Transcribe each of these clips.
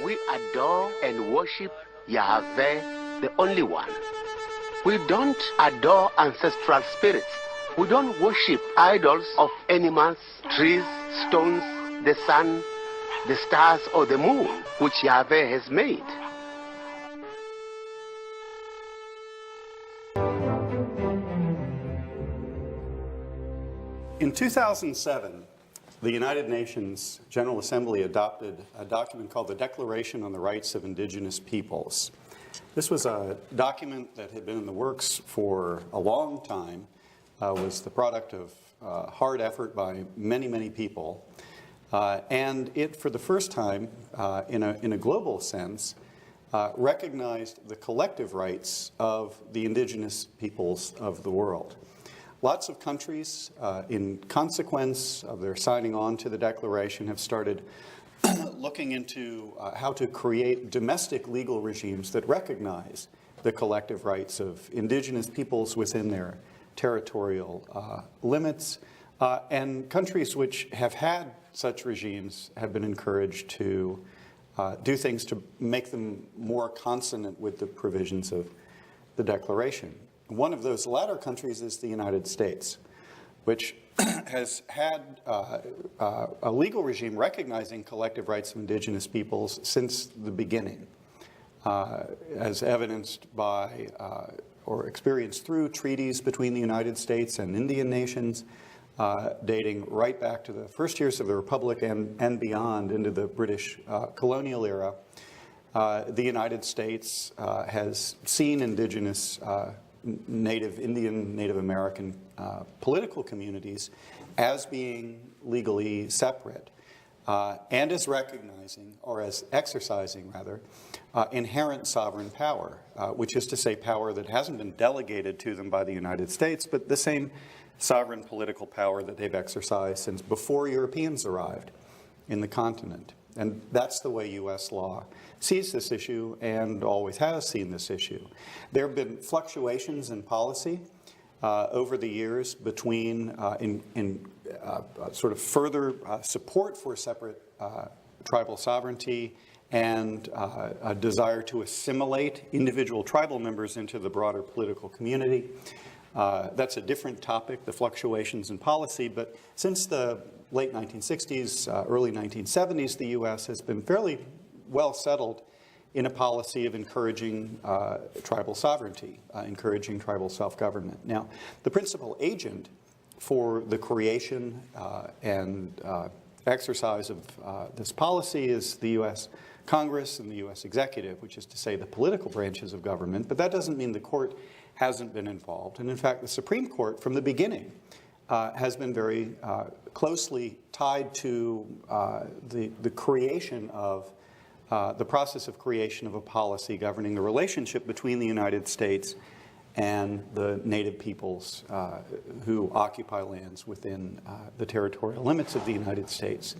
We adore and worship Yahweh, the only one. We don't adore ancestral spirits. We don't worship idols of animals, trees, stones, the sun, the stars, or the moon, which Yahweh has made. In 2007, the United Nations General Assembly adopted a document called the Declaration on the Rights of Indigenous Peoples. This was a document that had been in the works for a long time, was the product of hard effort by many, many people. And it, for the first time, in a global sense, recognized the collective rights of the indigenous peoples of the world. Lots of countries, in consequence of their signing on to the Declaration, have started looking into how to create domestic legal regimes that recognize the collective rights of indigenous peoples within their territorial limits. And countries which have had such regimes have been encouraged to do things to make them more consonant with the provisions of the Declaration. One of those latter countries is the United States, which has had a legal regime recognizing collective rights of indigenous peoples since the beginning, as evidenced by or experienced through treaties between the United States and Indian nations, dating right back to the first years of the Republic and beyond into the British colonial era. The United States has seen indigenous Native Indian, Native American political communities as being legally separate and as recognizing, or as exercising rather, inherent sovereign power, which is to say power that hasn't been delegated to them by the United States, but the same sovereign political power that they've exercised since before Europeans arrived in the continent. And that's the way U.S. law sees this issue and always has seen this issue. There have been fluctuations in policy over the years between sort of further support for separate tribal sovereignty and a desire to assimilate individual tribal members into the broader political community. That's a different topic, the fluctuations in policy, but since the late 1960s, early 1970s, the U.S. has been fairly well settled in a policy of encouraging tribal sovereignty, encouraging tribal self-government. Now, the principal agent for the creation and exercise of this policy is the U.S. Congress and the U.S. Executive, which is to say the political branches of government, but that doesn't mean the court hasn't been involved. And in fact, the Supreme Court, from the beginning, has been very closely tied to the creation of, the process of creation of a policy governing the relationship between the United States and the native peoples who occupy lands within the territorial limits of the United States.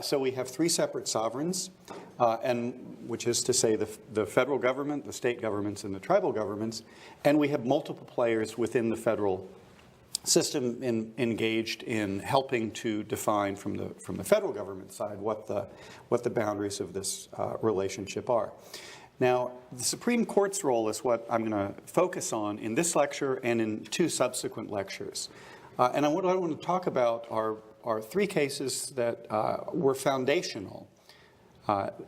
So we have three separate sovereigns, which is to say the federal government, the state governments, and the tribal governments, and we have multiple players within the federal system engaged in helping to define from the federal government side what the boundaries of this relationship are. Now, the Supreme Court's role is what I'm going to focus on in this lecture and in two subsequent lectures. And what I want to talk about are three cases that were foundational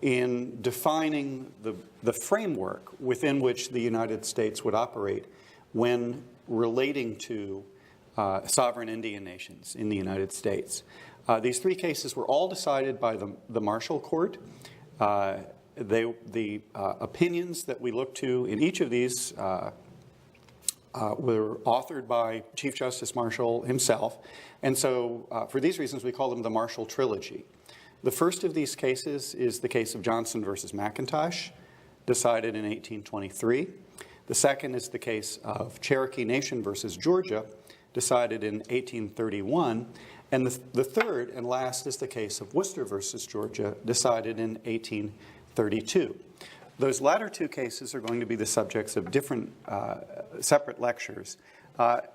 in defining the framework within which the United States would operate when relating to sovereign Indian nations in the United States. These three cases were all decided by the Marshall Court. The opinions that we look to in each of these were authored by Chief Justice Marshall himself. And so for these reasons, we call them the Marshall Trilogy. The first of these cases is the case of Johnson versus McIntosh, decided in 1823. The second is the case of Cherokee Nation versus Georgia, decided in 1831. And the third and last is the case of Worcester versus Georgia, decided in 1832. Those latter two cases are going to be the subjects of different separate lectures. But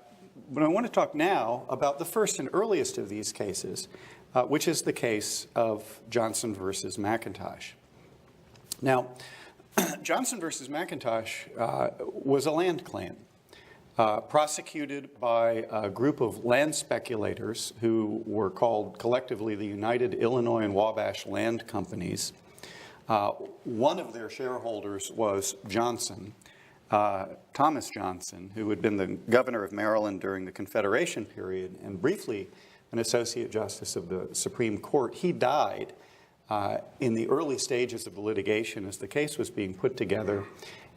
I want to talk now about the first and earliest of these cases, which is the case of Johnson versus McIntosh. Now, Johnson versus McIntosh was a land claim prosecuted by a group of land speculators who were called collectively the United Illinois and Wabash Land Companies. One of their shareholders was Johnson, Thomas Johnson, who had been the governor of Maryland during the Confederation period and briefly an associate justice of the Supreme Court. He died in the early stages of the litigation as the case was being put together,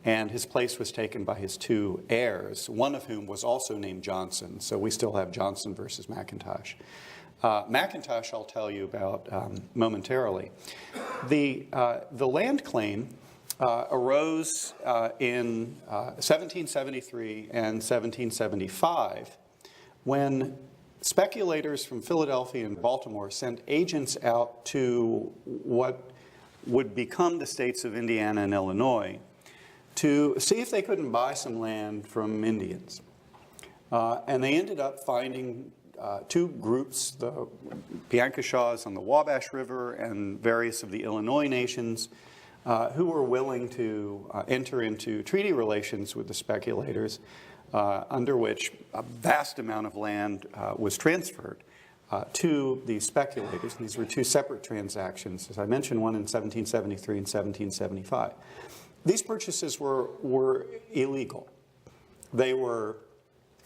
and his place was taken by his two heirs, one of whom was also named Johnson, so we still have Johnson versus McIntosh. McIntosh I'll tell you about momentarily. The land claim arose in 1773 and 1775 when speculators from Philadelphia and Baltimore sent agents out to what would become the states of Indiana and Illinois to see if they couldn't buy some land from Indians. And they ended up finding two groups, the Piankashaws on the Wabash River and various of the Illinois nations, who were willing to enter into treaty relations with the speculators, under which a vast amount of land was transferred to these speculators. And these were two separate transactions, as I mentioned, one in 1773 and 1775. These purchases were illegal. They were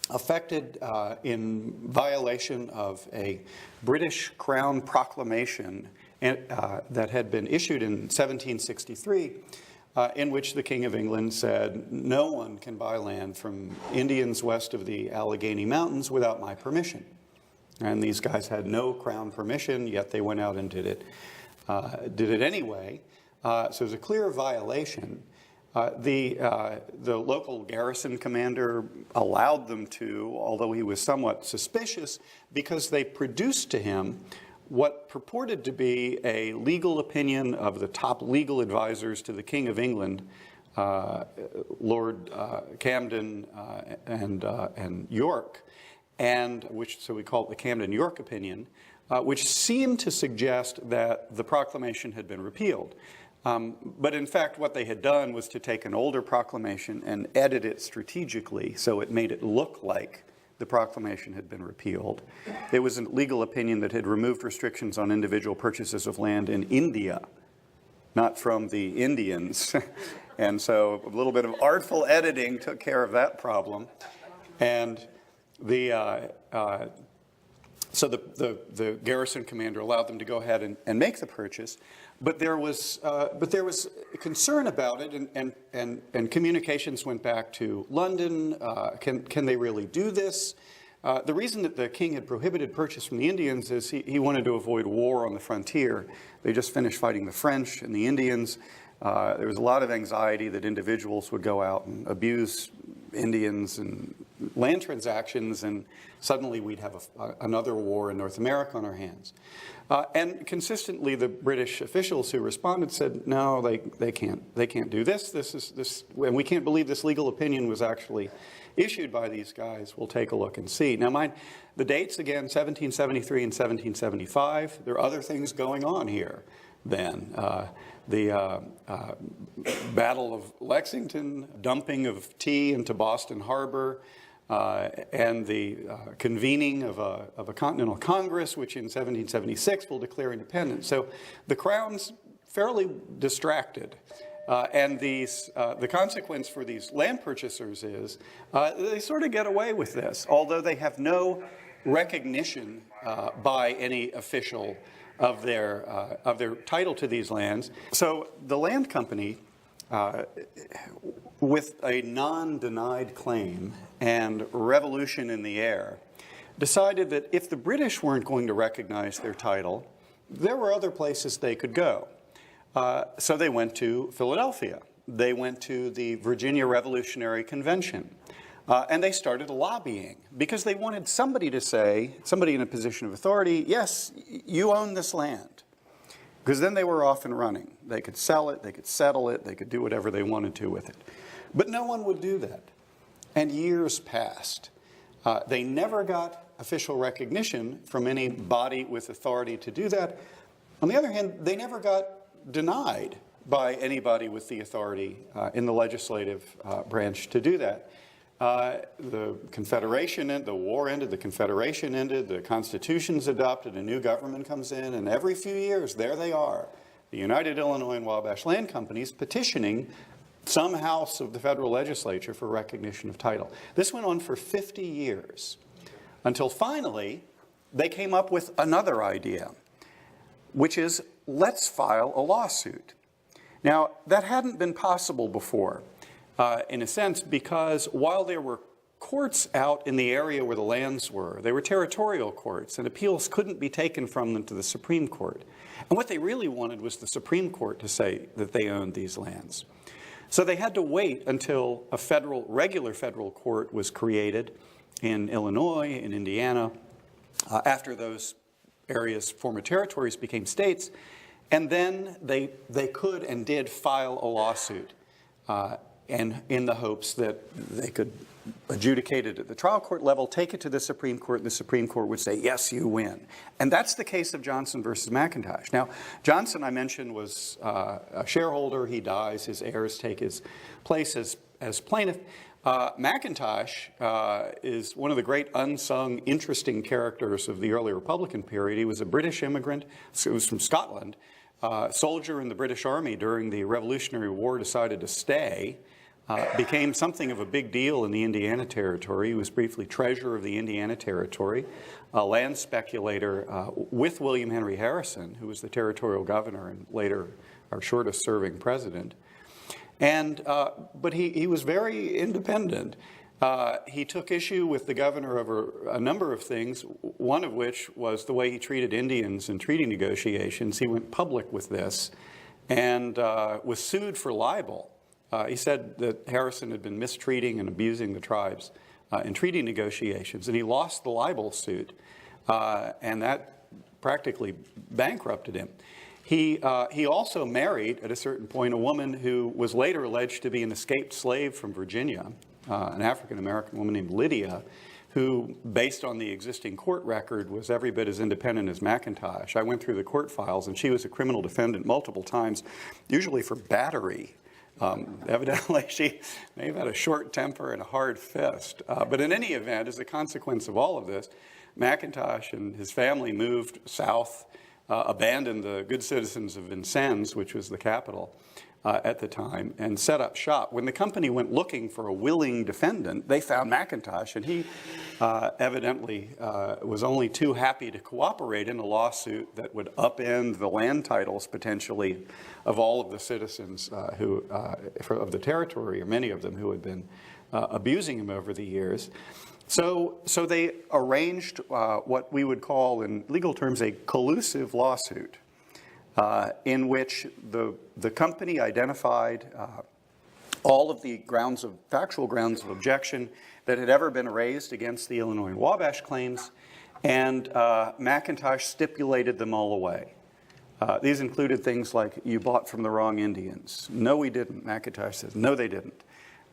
affected in violation of a British Crown proclamation that had been issued in 1763, in which the King of England said, no one can buy land from Indians west of the Allegheny Mountains without my permission. And these guys had no Crown permission, yet they went out and did it anyway. So it was a clear violation. The local garrison commander allowed them to, although he was somewhat suspicious, because they produced to him what purported to be a legal opinion of the top legal advisors to the King of England, Lord Camden and York, so we call it the Camden-York opinion, which seemed to suggest that the proclamation had been repealed. But in fact, what they had done was to take an older proclamation and edit it strategically so it made it look like the proclamation had been repealed. It was a legal opinion that had removed restrictions on individual purchases of land in India, not from the Indians. And so a little bit of artful editing took care of that problem. And so the garrison commander allowed them to go ahead and make the purchase. But there was concern about it, and communications went back to London. Can they really do this? The reason that the king had prohibited purchase from the Indians is he wanted to avoid war on the frontier. They just finished fighting the French and the Indians. There was a lot of anxiety that individuals would go out and abuse Indians and land transactions, and suddenly we'd have another war in North America on our hands. And consistently, the British officials who responded said, no, they can't do this. And we can't believe this legal opinion was actually issued by these guys. We'll take a look and see. Now, mind the dates again, 1773 and 1775. There are other things going on here then. The Battle of Lexington, dumping of tea into Boston Harbor, and the convening of a Continental Congress, which in 1776 will declare independence. So the Crown's fairly distracted. And the consequence for these land purchasers is they sort of get away with this, although they have no recognition by any official of their title to these lands. So the land company, with a non-denied claim and revolution in the air, decided that if the British weren't going to recognize their title, there were other places they could go. So they went to Philadelphia. They went to the Virginia Revolutionary Convention. And they started lobbying because they wanted somebody to say, somebody in a position of authority, yes, you own this land. Because then they were off and running. They could sell it, they could settle it, they could do whatever they wanted to with it. But no one would do that. And years passed. They never got official recognition from any body with authority to do that. On the other hand, they never got denied by anybody with the authority in the legislative branch to do that. The Confederation, the war ended, the Confederation ended, the Constitution's adopted, a new government comes in, and every few years, there they are, the United Illinois and Wabash Land Companies petitioning some house of the federal legislature for recognition of title. This went on for 50 years, until finally they came up with another idea, which is, let's file a lawsuit. Now, that hadn't been possible before, in a sense, because while there were courts out in the area where the lands were, they were territorial courts, and appeals couldn't be taken from them to the Supreme Court. And what they really wanted was the Supreme Court to say that they owned these lands. So they had to wait until a regular federal court was created in Illinois, in Indiana, after those areas, former territories, became states, and then they could and did file a lawsuit, and in the hopes that they could adjudicate it at the trial court level, take it to the Supreme Court, and the Supreme Court would say, yes, you win. And that's the case of Johnson versus McIntosh. Now, Johnson, I mentioned, was a shareholder. He dies. His heirs take his place as plaintiff. McIntosh is one of the great unsung, interesting characters of the early Republican period. He was a British immigrant. He was from Scotland. Soldier in the British Army during the Revolutionary War, decided to stay. Became something of a big deal in the Indiana Territory. He was briefly treasurer of the Indiana Territory, a land speculator with William Henry Harrison, who was the territorial governor and later our shortest serving president. And, but he was very independent. He took issue with the governor over a number of things, one of which was the way he treated Indians in treaty negotiations. He went public with this and was sued for libel. He said that Harrison had been mistreating and abusing the tribes in treaty negotiations, and he lost the libel suit, and that practically bankrupted him. He also married, at a certain point, a woman who was later alleged to be an escaped slave from Virginia, an African-American woman named Lydia, who, based on the existing court record, was every bit as independent as McIntosh. I went through the court files, and she was a criminal defendant multiple times, usually for battery. Evidently, she may have had a short temper and a hard fist. But in any event, as a consequence of all of this, McIntosh and his family moved south, abandoned the good citizens of Vincennes, which was the capital at the time, and set up shop. When the company went looking for a willing defendant, they found McIntosh, and he evidently was only too happy to cooperate in a lawsuit that would upend the land titles, potentially, of all of the citizens of the territory, or many of them who had been abusing him over the years. So they arranged what we would call, in legal terms, a collusive lawsuit, in which the company identified all of the factual grounds of objection that had ever been raised against the Illinois and Wabash claims, and McIntosh stipulated them all away. These included things like, you bought from the wrong Indians. No, we didn't. McIntosh says, no, they didn't.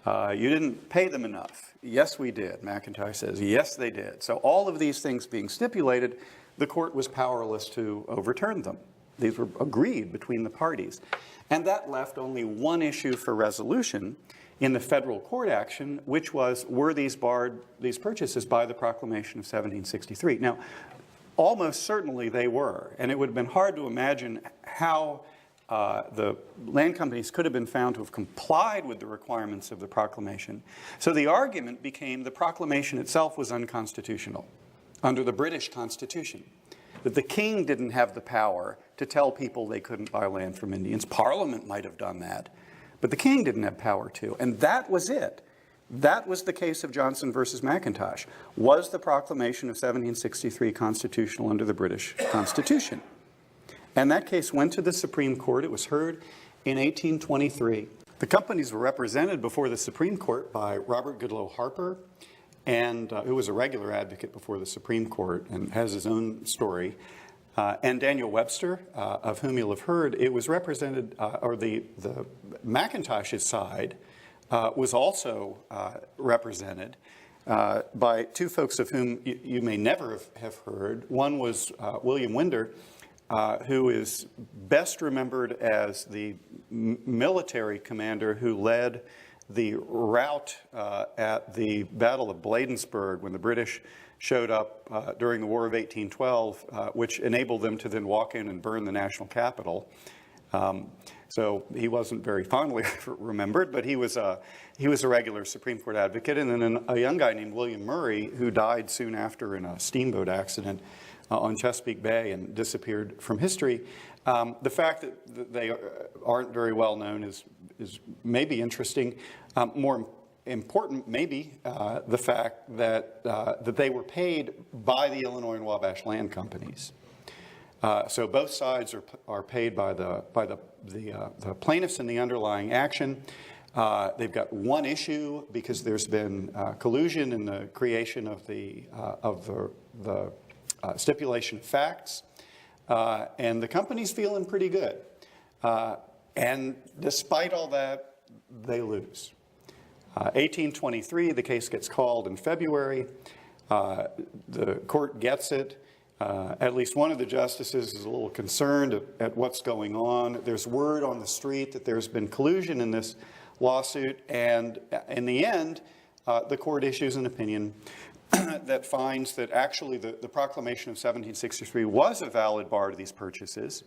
You didn't pay them enough. Yes, we did. McIntosh says, yes, they did. So all of these things being stipulated, the court was powerless to overturn them. These were agreed between the parties. And that left only one issue for resolution in the federal court action, which was, were these purchases by the Proclamation of 1763? Now, almost certainly they were, and it would have been hard to imagine how the land companies could have been found to have complied with the requirements of the proclamation. So the argument became the proclamation itself was unconstitutional under the British Constitution, that the king didn't have the power to tell people they couldn't buy land from Indians. Parliament might have done that, but the king didn't have power to. And that was it. That was the case of Johnson versus McIntosh. Was the Proclamation of 1763 constitutional under the British Constitution? And that case went to the Supreme Court. It was heard in 1823. The companies were represented before the Supreme Court by Robert Goodloe Harper, and who was a regular advocate before the Supreme Court and has his own story, and Daniel Webster, of whom you'll have heard. It was represented, or the McIntosh's side was also represented by two folks of whom you may never have heard. One was William Winder, who is best remembered as the military commander who led the rout at the Battle of Bladensburg when the British showed up during the War of 1812, which enabled them to then walk in and burn the national capital. So he wasn't very fondly remembered, but he was a regular Supreme Court advocate. And then a young guy named William Murray, who died soon after in a steamboat accident on Chesapeake Bay and disappeared from history. The fact that they aren't very well known is maybe interesting. More important, maybe, the fact that they were paid by the Illinois and Wabash land companies. So both sides are paid by the plaintiffs in the underlying action. They've got one issue because there's been collusion in the creation of the stipulation of facts, and the company's feeling pretty good. And despite all that, they lose. 1823, the case gets called in February. The court gets it. At least one of the justices is a little concerned at what's going on. There's word on the street that there's been collusion in this lawsuit, and in the end, the court issues an opinion that finds that actually the proclamation of 1763 was a valid bar to these purchases.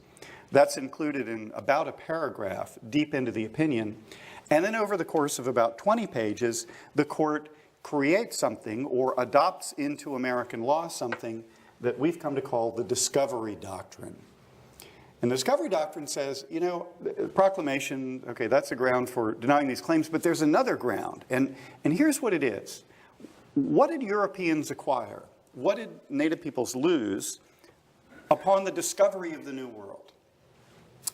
That's included in about a paragraph deep into the opinion. And then over the course of about 20 pages, the court creates something or adopts into American law something that we've come to call the discovery doctrine. And the discovery doctrine says, you know, the proclamation, okay, that's a ground for denying these claims, but there's another ground. And here's what it is. What did Europeans acquire? What did Native peoples lose upon the discovery of the New World?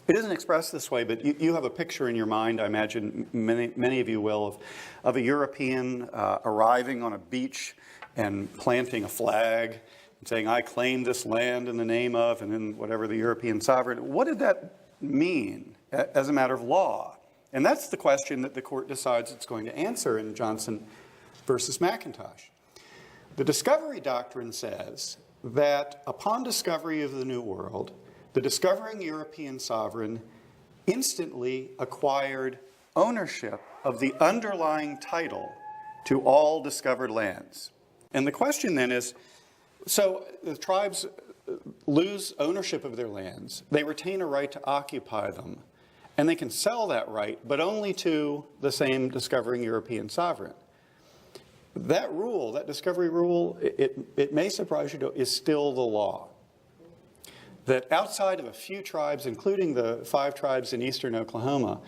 It isn't expressed this way, but you have a picture in your mind, I imagine many of you will, of a European arriving on a beach and planting a flag and saying, I claim this land in the name of, and then whatever the European sovereign. What did that mean as a matter of law? And that's the question that the court decides it's going to answer in Johnson versus McIntosh. The discovery doctrine says that upon discovery of the New World, the discovering European sovereign instantly acquired ownership of the underlying title to all discovered lands. And the question then is, so the tribes lose ownership of their lands, they retain a right to occupy them, and they can sell that right, but only to the same discovering European sovereign. That rule, that discovery rule, it may surprise you, is still the law. That outside of a few tribes, including the 5 tribes in eastern Oklahoma,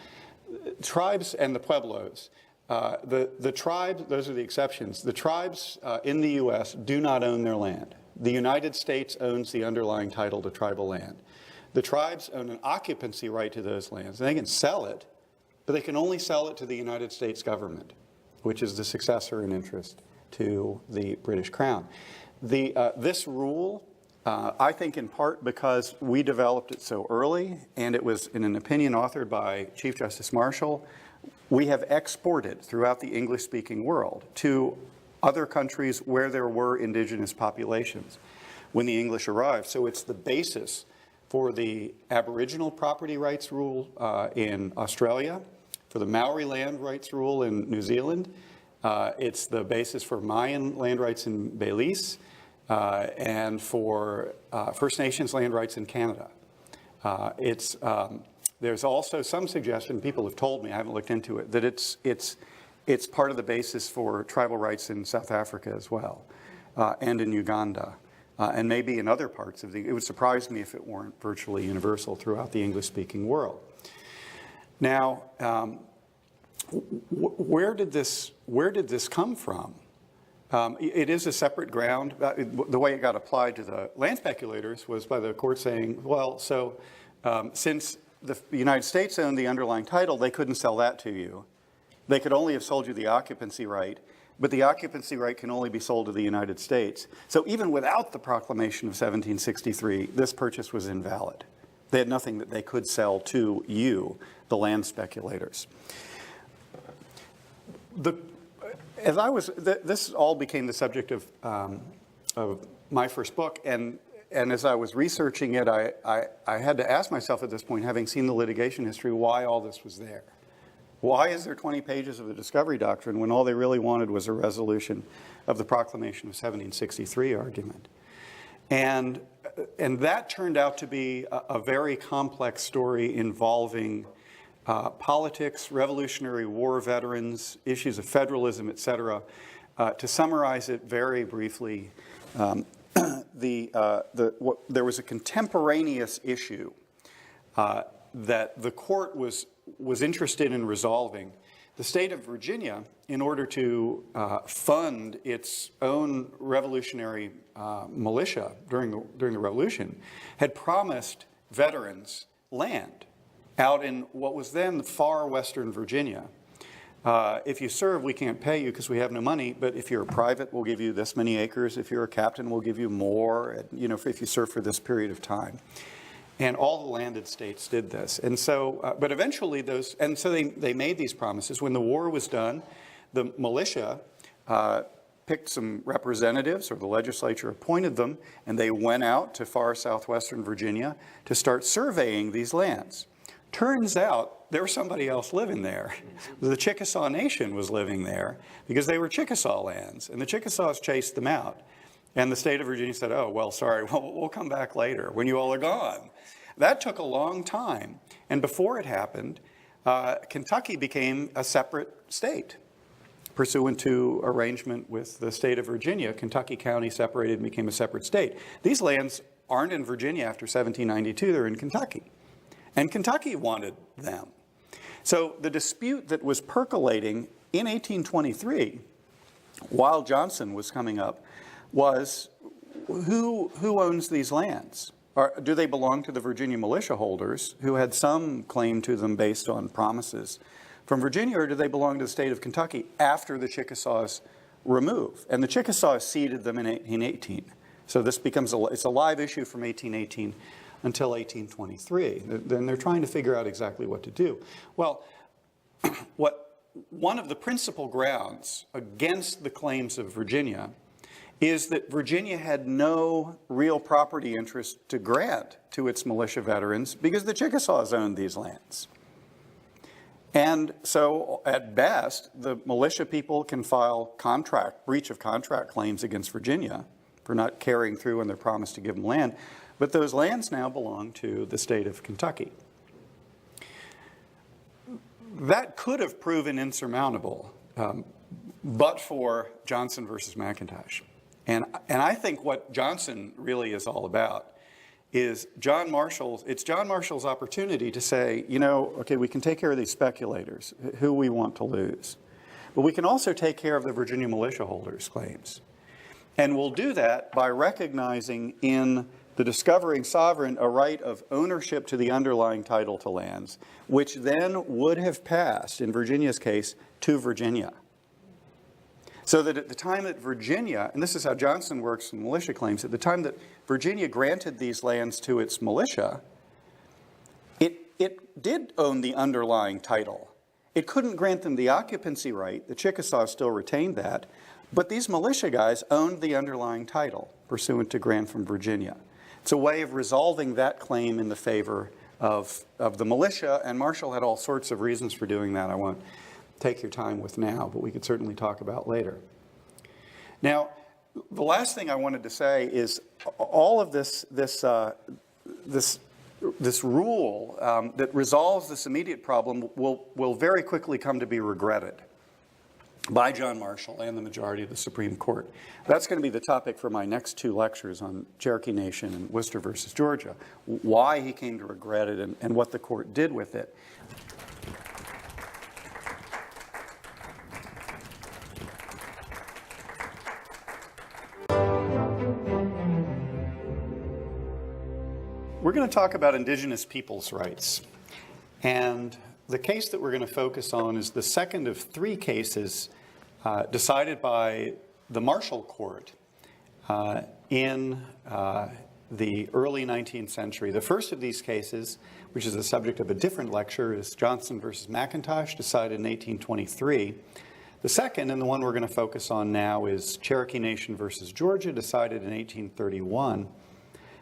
tribes and the Pueblos, the tribes, those are the exceptions, the tribes in the U.S. do not own their land. The United States owns the underlying title to tribal land. The tribes own an occupancy right to those lands. And they can sell it, but they can only sell it to the United States government, which is the successor in interest to the British Crown. This rule, I think in part because we developed it so early, and it was in an opinion authored by Chief Justice Marshall, we have exported throughout the English-speaking world to other countries where there were indigenous populations when the English arrived. So it's the basis for the Aboriginal property rights rule in Australia, for the Maori land rights rule in New Zealand. It's the basis for Mayan land rights in Belize, and for First Nations land rights in Canada. There's also some suggestion, people have told me, I haven't looked into it, that it's part of the basis for tribal rights in South Africa as well, and in Uganda, and maybe in other parts of it would surprise me if it weren't virtually universal throughout the English-speaking world. Now, where did this come from? It is a separate ground. The way it got applied to the land speculators was by the court saying, well, so since the United States owned the underlying title, they couldn't sell that to you. They could only have sold you the occupancy right, but the occupancy right can only be sold to the United States. So even without the proclamation of 1763, this purchase was invalid. They had nothing that they could sell to you, the land speculators. This all became the subject of my first book, and and as I was researching it, I had to ask myself at this point, having seen the litigation history, why all this was there. Why is there 20 pages of the discovery doctrine when all they really wanted was a resolution of the Proclamation of 1763 argument? And that turned out to be a very complex story involving politics, Revolutionary War veterans, issues of federalism, et cetera. To summarize it very briefly, there was a contemporaneous issue that the court was interested in resolving. The state of Virginia, in order to fund its own revolutionary militia during the Revolution, had promised veterans land out in what was then far western Virginia. If you serve, we can't pay you because we have no money, but if you're a private, we'll give you this many acres. If you're a captain, we'll give you more, you know, if you serve for this period of time. And all the landed states did this. And so, but eventually they made these promises. When the war was done, the militia picked some representatives, or the legislature appointed them, and they went out to far southwestern Virginia to start surveying these lands. Turns out there was somebody else living there. The Chickasaw Nation was living there because they were Chickasaw lands, and the Chickasaws chased them out. And the state of Virginia said, oh, well, sorry, we'll come back later when you all are gone. That took a long time. And before it happened, Kentucky became a separate state. Pursuant to arrangement with the state of Virginia, Kentucky County separated and became a separate state. These lands aren't in Virginia after 1792, they're in Kentucky. And Kentucky wanted them. So the dispute that was percolating in 1823, while Johnson was coming up, was who owns these lands? Or do they belong to the Virginia militia holders who had some claim to them based on promises from Virginia, or do they belong to the state of Kentucky after the Chickasaws remove? And the Chickasaws ceded them in 1818. So this becomes it's a live issue from 1818 until 1823. Then they're trying to figure out exactly what to do. Well, one of the principal grounds against the claims of Virginia is that Virginia had no real property interest to grant to its militia veterans because the Chickasaws owned these lands. And so, at best, the militia people can file breach of contract claims against Virginia for not carrying through on their promise to give them land. But those lands now belong to the state of Kentucky. That could have proven insurmountable, but for Johnson versus McIntosh. And I think what Johnson really is all about is it's John Marshall's opportunity to say, you know, okay, we can take care of these speculators who we want to lose, but we can also take care of the Virginia militia holders' claims. And we'll do that by recognizing in the discovering sovereign a right of ownership to the underlying title to lands, which then would have passed, in Virginia's case, to Virginia. So that at the time that Virginia, and this is how Johnson works in militia claims, at the time that Virginia granted these lands to its militia, it did own the underlying title. It couldn't grant them the occupancy right. The Chickasaws still retained that. But these militia guys owned the underlying title pursuant to grant from Virginia. It's a way of resolving that claim in the favor of the militia, and Marshall had all sorts of reasons for doing that I won't take your time with now, but we could certainly talk about later. Now, the last thing I wanted to say is all of this rule that resolves this immediate problem will very quickly come to be regretted by John Marshall and the majority of the Supreme Court. That's going to be the topic for my next two lectures on Cherokee Nation and Worcester versus Georgia, why he came to regret it and what the court did with it. We're going to talk about indigenous peoples' rights. And the case that we're going to focus on is the second of three cases decided by the Marshall Court in the early 19th century. The first of these cases, which is the subject of a different lecture, is Johnson versus McIntosh, decided in 1823. The second, and the one we're going to focus on now, is Cherokee Nation versus Georgia, decided in 1831.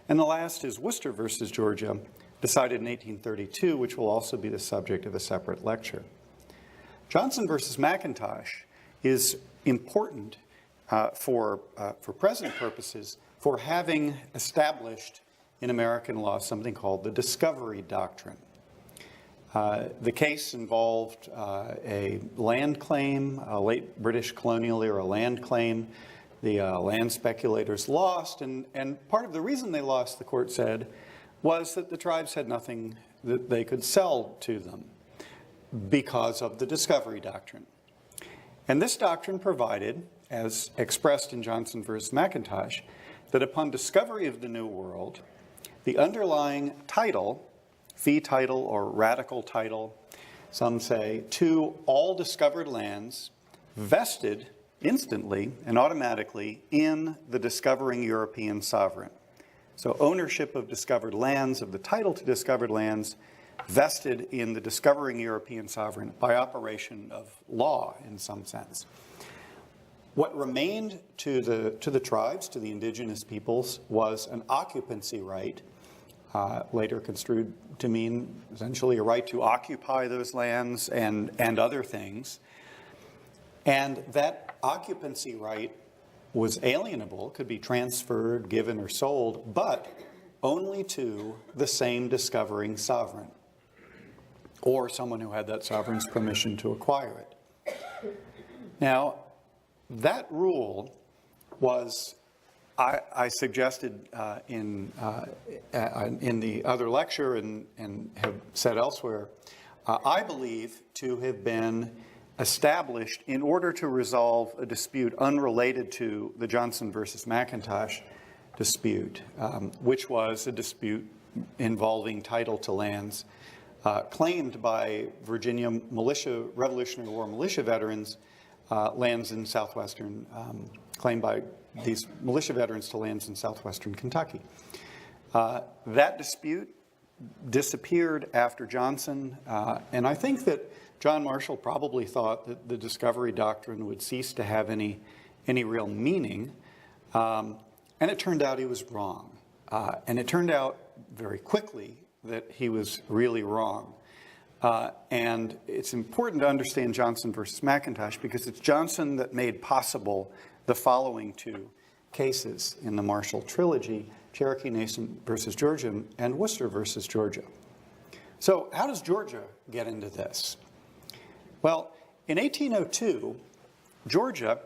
And the last is Worcester versus Georgia, decided in 1832, which will also be the subject of a separate lecture. Johnson versus McIntosh is important for present purposes for having established in American law something called the discovery doctrine. The case involved a land claim, a late British colonial era land claim. The land speculators lost, and part of the reason they lost, the court said, was that the tribes had nothing that they could sell to them because of the discovery doctrine. And this doctrine provided, as expressed in Johnson versus McIntosh, that upon discovery of the New World, the underlying title, fee title or radical title, some say, to all discovered lands vested instantly and automatically in the discovering European sovereign. So ownership of discovered lands, of the title to discovered lands, vested in the discovering European sovereign by operation of law in some sense. What remained to the tribes, to the indigenous peoples, was an occupancy right, later construed to mean essentially a right to occupy those lands and other things. And that occupancy right was alienable, could be transferred, given, or sold, but only to the same discovering sovereign, or someone who had that sovereign's permission to acquire it. Now, that rule was, I suggested in the other lecture and have said elsewhere, I believe to have been established in order to resolve a dispute unrelated to the Johnson versus McIntosh dispute, which was a dispute involving title to lands claimed by Virginia militia, Revolutionary War militia veterans, lands in southwestern, claimed by these militia veterans to lands in southwestern Kentucky. That dispute disappeared after Johnson, and I think that John Marshall probably thought that the discovery doctrine would cease to have any real meaning, and it turned out he was wrong. And it turned out very quickly that he was really wrong. And it's important to understand Johnson versus McIntosh because it's Johnson that made possible the following two cases in the Marshall trilogy, Cherokee Nation versus Georgia and Worcester versus Georgia. So how does Georgia get into this? Well, in 1802, Georgia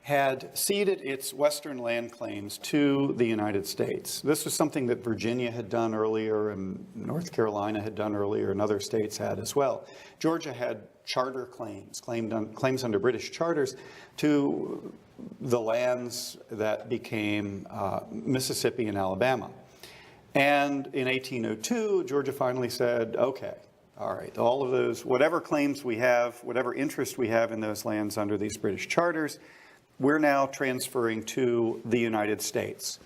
had ceded its western land claims to the United States. This was something that Virginia had done earlier and North Carolina had done earlier and other states had as well. Georgia had charter claims, claims under British charters to the lands that became Mississippi and Alabama. And in 1802, Georgia finally said, okay, all right, all of those, whatever claims we have, whatever interest we have in those lands under these British charters, we're now transferring to the United States.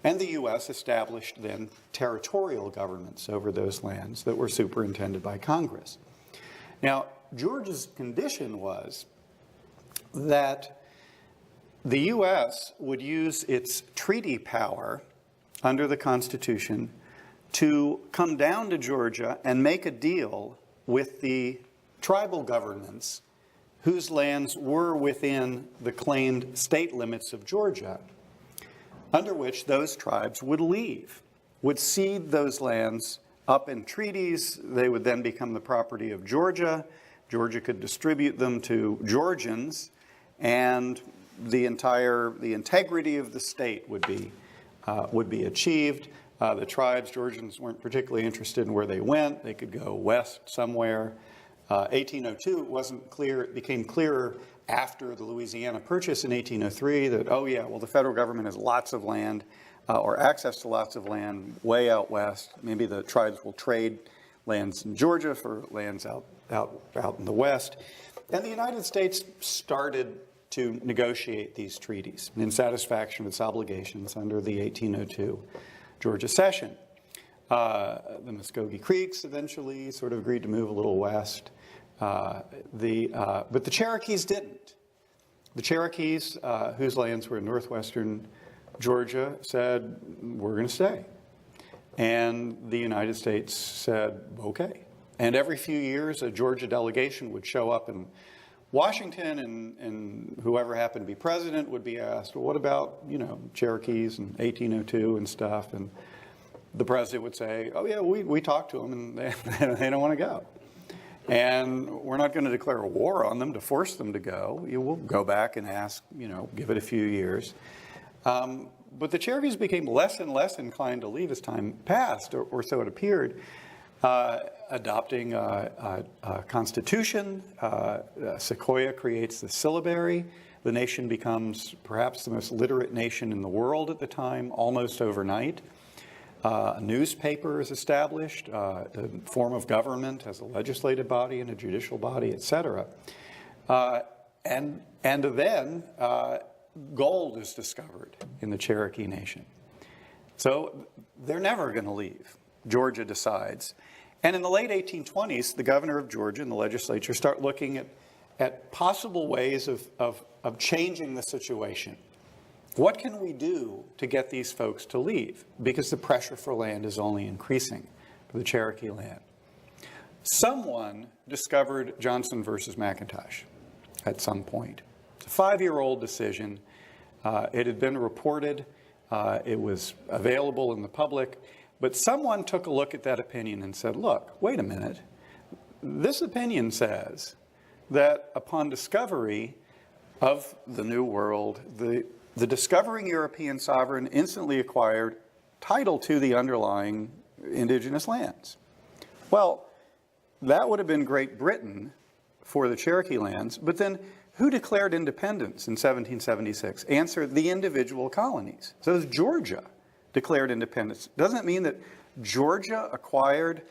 And the U.S. established then territorial governments over those lands that were superintended by Congress. Now, Georgia's condition was that the U.S. would use its treaty power under the Constitution to come down to Georgia and make a deal with the tribal governments whose lands were within the claimed state limits of Georgia, under which those tribes would leave, would cede those lands up in treaties. They would then become the property of Georgia. Georgia could distribute them to Georgians, and the integrity of the state would be achieved. The tribes, Georgians weren't particularly interested in where they went. They could go west somewhere. 1802 wasn't clear. It became clearer after the Louisiana Purchase in 1803 that, oh yeah, well, the federal government has lots of land or access to lots of land way out west. Maybe the tribes will trade lands in Georgia for lands out in the west. And the United States started to negotiate these treaties in satisfaction of its obligations under the 1802 Georgia Cession. The Muskogee Creeks eventually sort of agreed to move a little west. But the Cherokees didn't. The Cherokees, whose lands were in northwestern Georgia, said, we're going to stay. And the United States said, okay. And every few years, a Georgia delegation would show up in Washington, and whoever happened to be president would be asked, well, what about, Cherokees and 1802 and stuff? And the president would say, oh, yeah, we talked to them, and they don't want to go. And we're not going to declare a war on them to force them to go. We'll go back and ask, give it a few years. But the Cherokees became less and less inclined to leave as time passed, or so it appeared, adopting a constitution. Sequoia creates the syllabary. The nation becomes perhaps the most literate nation in the world at the time, almost overnight. A newspaper is established, a form of government has a legislative body and a judicial body, etc. And then gold is discovered in the Cherokee Nation. So they're never going to leave, Georgia decides. And in the late 1820s, the governor of Georgia and the legislature start looking at possible ways of changing the situation. What can we do to get these folks to leave? Because the pressure for land is only increasing for the Cherokee land. Someone discovered Johnson versus McIntosh at some point. It's a 5-year-old decision. It had been reported. It was available in the public. But someone took a look at that opinion and said, look, wait a minute. This opinion says that upon discovery of the New World, the discovering European sovereign instantly acquired title to the underlying indigenous lands. Well, that would have been Great Britain for the Cherokee lands, but then who declared independence in 1776? Answer, the individual colonies. So as Georgia declared independence, doesn't it mean that Georgia acquired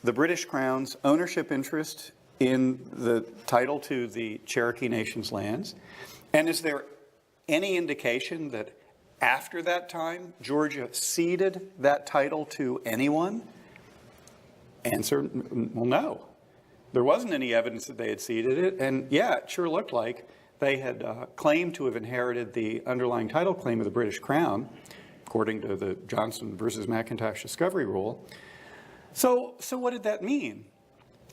the British Crown's ownership interest in the title to the Cherokee Nation's lands? And is there any indication that after that time, Georgia ceded that title to anyone? Answer, well, no. There wasn't any evidence that they had ceded it. And yeah, it sure looked like they had claimed to have inherited the underlying title claim of the British Crown, according to the Johnson versus McIntosh discovery rule. So what did that mean?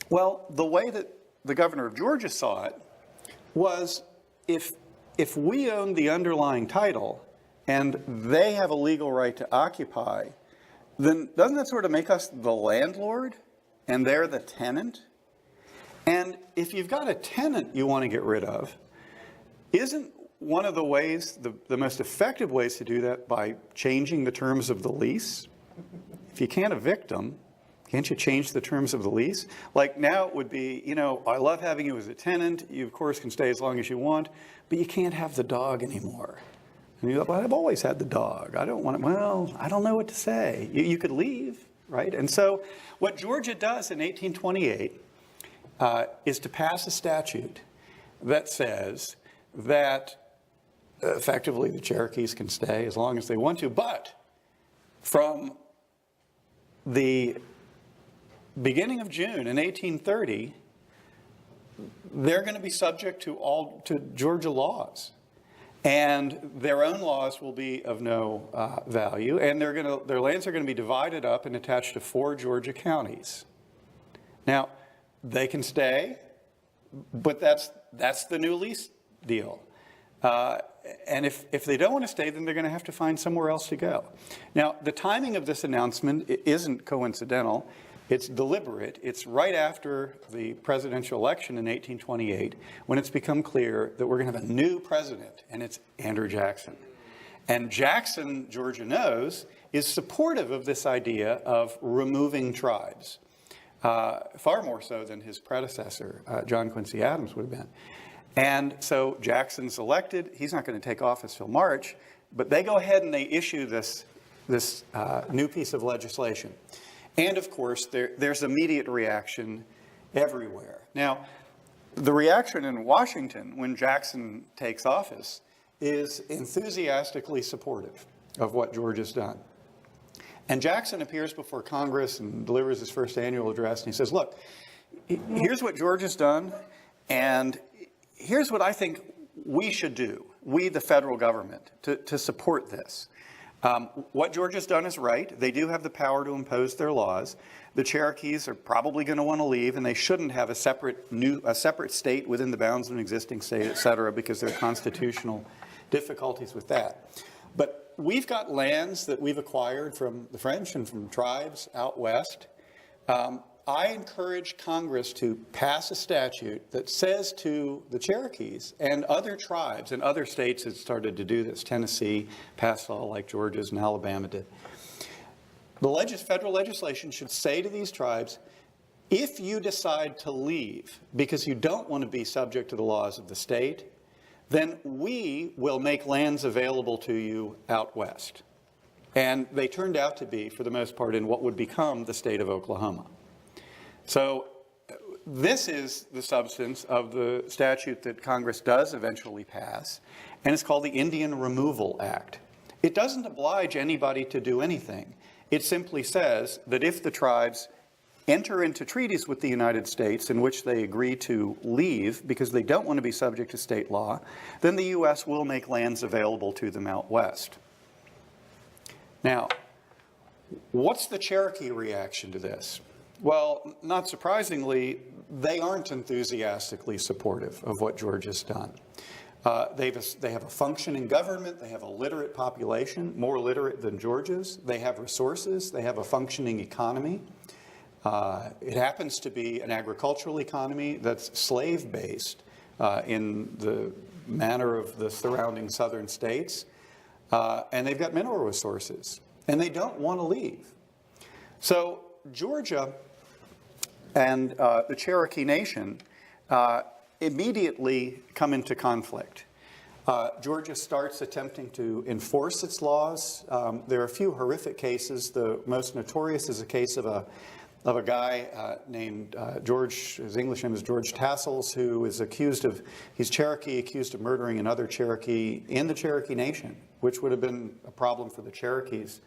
Well, the way that the governor of Georgia saw it was if we own the underlying title and they have a legal right to occupy, then doesn't that sort of make us the landlord and they're the tenant? And if you've got a tenant you want to get rid of, isn't one of the ways, the most effective ways to do that by changing the terms of the lease? If you can't evict them, can't you change the terms of the lease? Like now it would be, I love having you as a tenant. You, of course, can stay as long as you want, but you can't have the dog anymore. And you're like, well, I've always had the dog. I don't want it. Well, I don't know what to say. You could leave, right? And so what Georgia does in 1828 is to pass a statute that says that effectively the Cherokees can stay as long as they want to, but from the beginning of June in 1830, they're going to be subject to Georgia laws, and their own laws will be of no value, and their lands are going to be divided up and attached to 4 Georgia counties. Now, they can stay, but that's the new lease deal. And if they don't want to stay, then they're going to have to find somewhere else to go. Now, the timing of this announcement isn't coincidental. It's deliberate. It's right after the presidential election in 1828 when it's become clear that we're going to have a new president, and it's Andrew Jackson. And Jackson, Georgia knows, is supportive of this idea of removing tribes, far more so than his predecessor, John Quincy Adams, would have been. And so Jackson's elected. He's not going to take office till March, but they go ahead and they issue this new piece of legislation. And of course, there's immediate reaction everywhere. Now, the reaction in Washington when Jackson takes office is enthusiastically supportive of what Georgia's done. And Jackson appears before Congress and delivers his first annual address, and he says, look, here's what Georgia's done, and here's what I think we should do, we, the federal government, to support this. What Georgia's done is right. They do have the power to impose their laws. The Cherokees are probably going to want to leave, and they shouldn't have a separate state within the bounds of an existing state, et cetera, because there are constitutional difficulties with that. But we've got lands that we've acquired from the French and from tribes out west. I encourage Congress to pass a statute that says to the Cherokees and other tribes, and other states have started to do this. Tennessee passed a law like Georgia's and Alabama did. The federal legislation should say to these tribes, if you decide to leave because you don't want to be subject to the laws of the state, then we will make lands available to you out west. And they turned out to be, for the most part, in what would become the state of Oklahoma. So this is the substance of the statute that Congress does eventually pass, and it's called the Indian Removal Act. It doesn't oblige anybody to do anything. It simply says that if the tribes enter into treaties with the United States in which they agree to leave because they don't want to be subject to state law, then the U.S. will make lands available to them out west. Now, what's the Cherokee reaction to this? Well, not surprisingly, they aren't enthusiastically supportive of what Georgia's done. They have a functioning government, they have a literate population, more literate than Georgia's. They have resources, they have a functioning economy. It happens to be an agricultural economy that's slave-based in the manner of the surrounding southern states. And they've got mineral resources, and they don't want to leave. So Georgia and the Cherokee Nation immediately come into conflict. Georgia starts attempting to enforce its laws. There are a few horrific cases. The most notorious is a case of a guy named George, his English name is George Tassels, who is he's Cherokee, accused of murdering another Cherokee in the Cherokee Nation, which would have been a problem for the Cherokees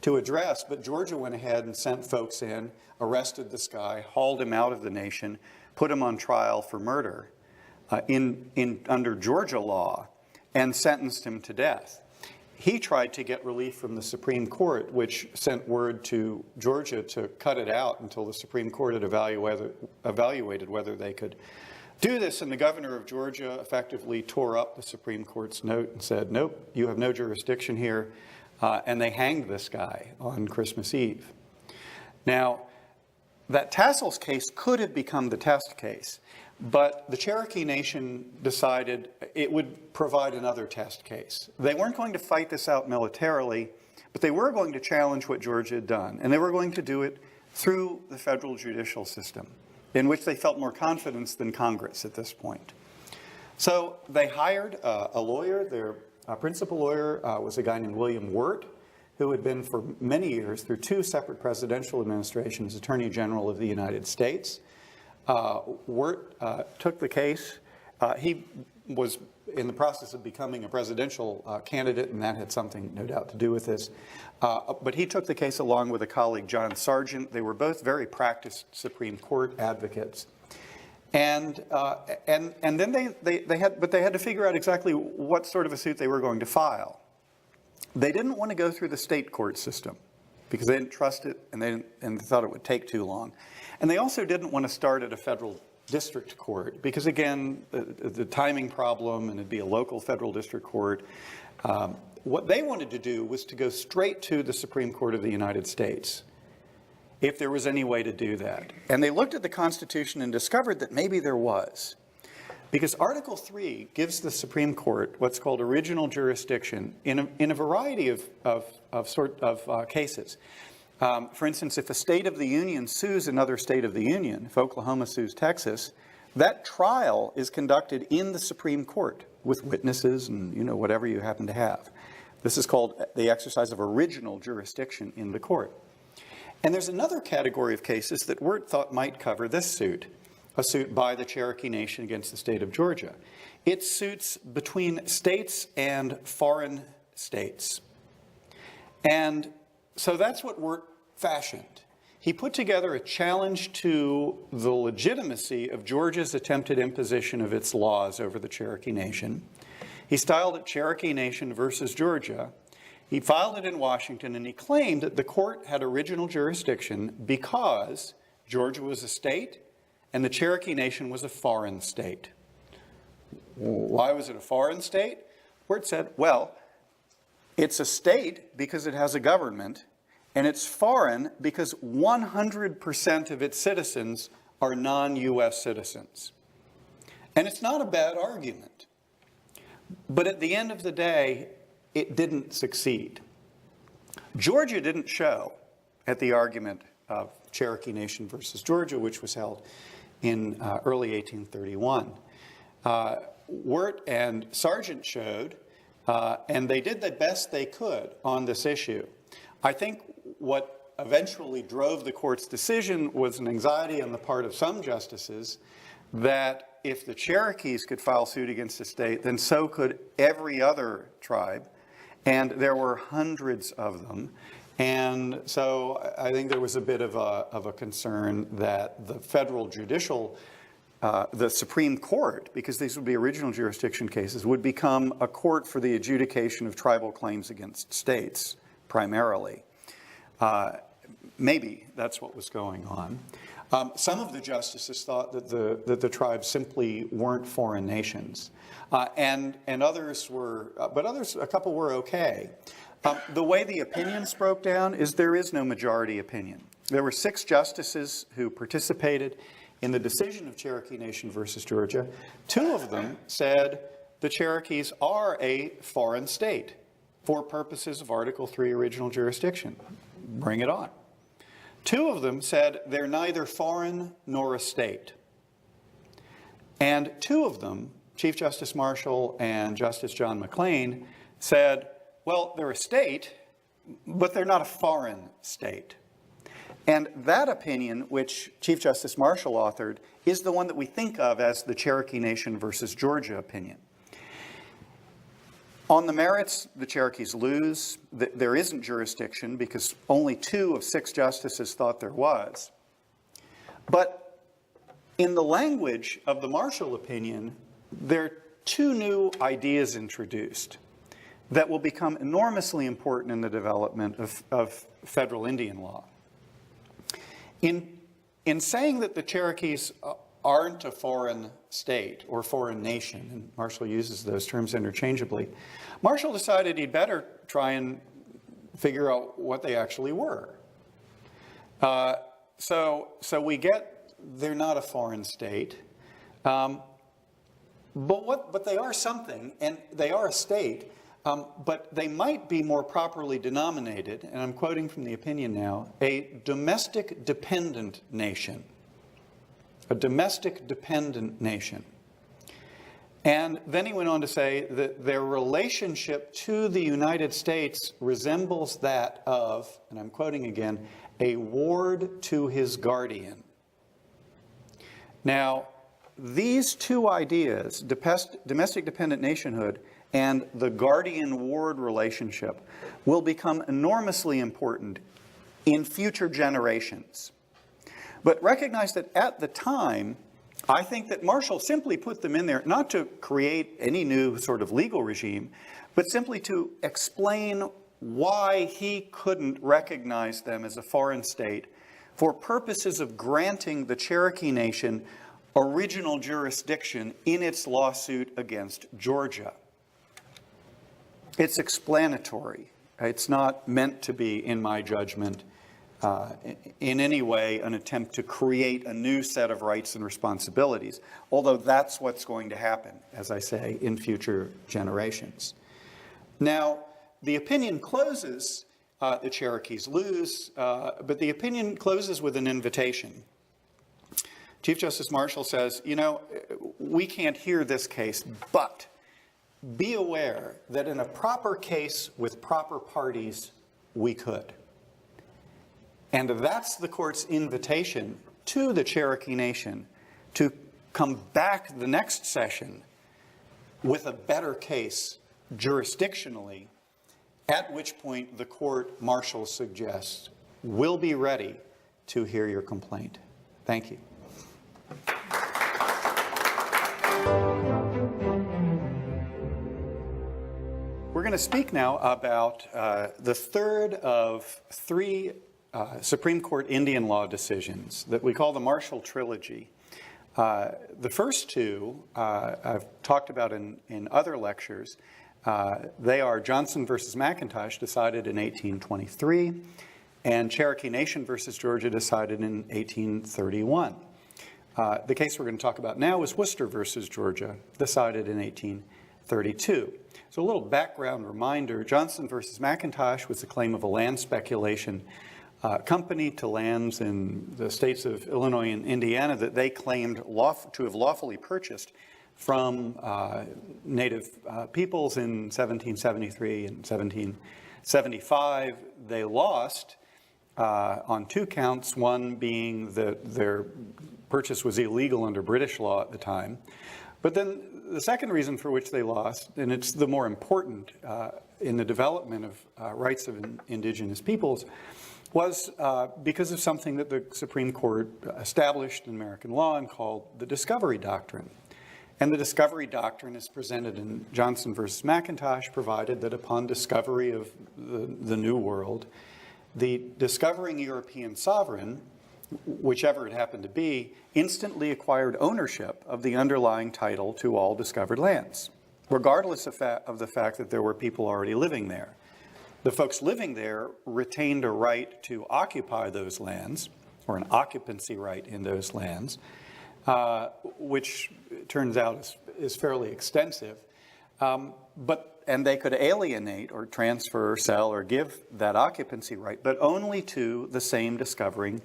to address. But Georgia went ahead and sent folks in, arrested this guy, hauled him out of the nation, put him on trial for murder under Georgia law, and sentenced him to death. He tried to get relief from the Supreme Court, which sent word to Georgia to cut it out until the Supreme Court had evaluated whether they could do this. And the governor of Georgia effectively tore up the Supreme Court's note and said, nope, you have no jurisdiction here. And they hanged this guy on Christmas Eve. Now, that Tassels case could have become the test case, but the Cherokee Nation decided it would provide another test case. They weren't going to fight this out militarily, but they were going to challenge what Georgia had done, and they were going to do it through the federal judicial system, in which they felt more confidence than Congress at this point. So they hired a lawyer. Their principal lawyer was a guy named William Wirt, who had been for many years, through two separate presidential administrations, Attorney General of the United States. Wirt took the case. He was in the process of becoming a presidential candidate, and that had something, no doubt, to do with this. But he took the case along with a colleague, John Sargent. They were both very practiced Supreme Court advocates. And then they had to figure out exactly what sort of a suit they were going to file. They didn't want to go through the state court system because they didn't trust it, and they thought it would take too long. And they also didn't want to start at a federal district court because, again, the timing problem, and it'd be a local federal district court. What they wanted to do was to go straight to the Supreme Court of the United States, if there was any way to do that. And they looked at the Constitution and discovered that maybe there was. Because Article 3 gives the Supreme Court what's called original jurisdiction in a variety of cases. For instance, if a state of the union sues another state of the union, if Oklahoma sues Texas, that trial is conducted in the Supreme Court with witnesses and whatever you happen to have. This is called the exercise of original jurisdiction in the court. And there's another category of cases that Wirt thought might cover this suit, a suit by the Cherokee Nation against the state of Georgia. It's suits between states and foreign states. And so that's what Wirt fashioned. He put together a challenge to the legitimacy of Georgia's attempted imposition of its laws over the Cherokee Nation. He styled it Cherokee Nation versus Georgia. He filed it in Washington, and he claimed that the court had original jurisdiction because Georgia was a state and the Cherokee Nation was a foreign state. Why was it a foreign state? The court said, well, it's a state because it has a government, and it's foreign because 100% of its citizens are non-U.S. citizens. And it's not a bad argument. But at the end of the day, it didn't succeed. Georgia didn't show at the argument of Cherokee Nation versus Georgia, which was held in early 1831. Wirt and Sargent showed, and they did the best they could on this issue. I think what eventually drove the court's decision was an anxiety on the part of some justices that if the Cherokees could file suit against the state, then so could every other tribe. And there were hundreds of them. And so I think there was a bit of a concern that the federal judicial, the Supreme Court, because these would be original jurisdiction cases, would become a court for the adjudication of tribal claims against states, primarily. Maybe that's what was going on. Some of the justices thought that the tribes simply weren't foreign nations, and others were, but others, a couple were okay. The way the opinions broke down is there is no majority opinion. There were 6 justices who participated in the decision of Cherokee Nation versus Georgia. 2 of them said the Cherokees are a foreign state for purposes of Article 3 original jurisdiction. Bring it on. 2 of them said they're neither foreign nor a state. And 2 of them, Chief Justice Marshall and Justice John McLean, said, well, they're a state, but they're not a foreign state. And that opinion, which Chief Justice Marshall authored, is the one that we think of as the Cherokee Nation versus Georgia opinion. On the merits, the Cherokees lose. There isn't jurisdiction because only 2 of 6 justices thought there was. But in the language of the Marshall opinion, there are 2 new ideas introduced that will become enormously important in the development of federal Indian law. In saying that the Cherokees aren't a foreign state or foreign nation, and Marshall uses those terms interchangeably, Marshall decided he'd better try and figure out what they actually were. So we get they're not a foreign state, but they are something, and they are a state, but they might be more properly denominated, and I'm quoting from the opinion now, a domestic dependent nation. A domestic dependent nation. And then he went on to say that their relationship to the United States resembles that of, and I'm quoting again, a ward to his guardian. Now, these 2 ideas, domestic dependent nationhood and the guardian-ward relationship, will become enormously important in future generations. But recognize that at the time, I think that Marshall simply put them in there not to create any new sort of legal regime, but simply to explain why he couldn't recognize them as a foreign state for purposes of granting the Cherokee Nation original jurisdiction in its lawsuit against Georgia. It's explanatory. It's not meant to be, in my judgment, in any way an attempt to create a new set of rights and responsibilities, although that's what's going to happen, as I say, in future generations. Now, the opinion closes, the Cherokees lose, but the opinion closes with an invitation. Chief Justice Marshall says, you know, we can't hear this case, but be aware that in a proper case with proper parties, we could. And that's the court's invitation to the Cherokee Nation to come back the next session with a better case jurisdictionally, at which point the court, Marshall suggests, will be ready to hear your complaint. Thank you. We're going to speak now about the third of three Supreme Court Indian law decisions that we call the Marshall Trilogy. The first two I've talked about in other lectures. They are Johnson versus McIntosh, decided in 1823, and Cherokee Nation versus Georgia, decided in 1831. The case we're going to talk about now is Worcester versus Georgia, decided in 1832. So a little background reminder, Johnson versus McIntosh was the claim of a land speculation company to lands in the states of Illinois and Indiana that they claimed to have lawfully purchased from native peoples in 1773 and 1775. They lost on two counts, one being that their purchase was illegal under British law at the time. But then the second reason for which they lost, and it's the more important in the development of rights of indigenous peoples, was because of something that the Supreme Court established in American law and called the Discovery Doctrine. And the Discovery Doctrine is presented in Johnson versus McIntosh, provided that upon discovery of the New World, the discovering European sovereign, whichever it happened to be, instantly acquired ownership of the underlying title to all discovered lands, regardless of the fact that there were people already living there. The folks living there retained a right to occupy those lands, or an occupancy right in those lands, which turns out is fairly extensive. And they could alienate or transfer or sell or give that occupancy right, but only to the same discovering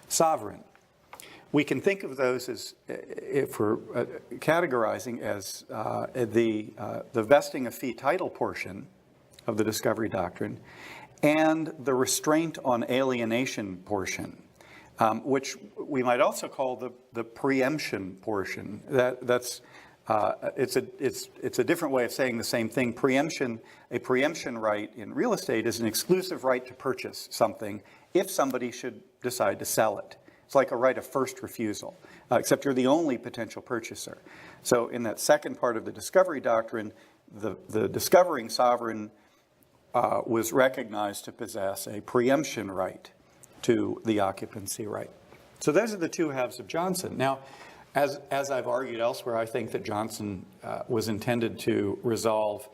sovereign. We can think of those as, if we're categorizing as the vesting of fee title portion of the Discovery Doctrine and the restraint on alienation portion, which we might also call the preemption portion. It's a different way of saying the same thing. A preemption right in real estate is an exclusive right to purchase something if somebody should decide to sell it. It's like a right of first refusal, except you're the only potential purchaser. So in that second part of the Discovery Doctrine, the discovering sovereign was recognized to possess a preemption right to the occupancy right. So those are the two halves of Johnson. Now, as I've argued elsewhere, I think that Johnson was intended to resolve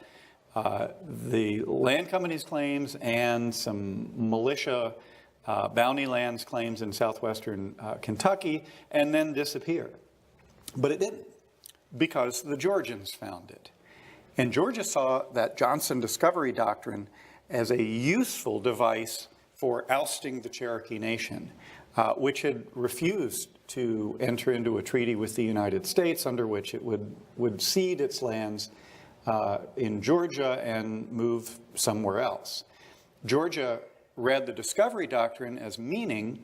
the land company's claims and some militia bounty lands claims in southwestern Kentucky and then disappear. But it didn't, because the Georgians found it. And Georgia saw that Johnson Discovery Doctrine as a useful device for ousting the Cherokee Nation, which had refused to enter into a treaty with the United States under which it would cede its lands in Georgia and move somewhere else. Georgia read the Discovery Doctrine as meaning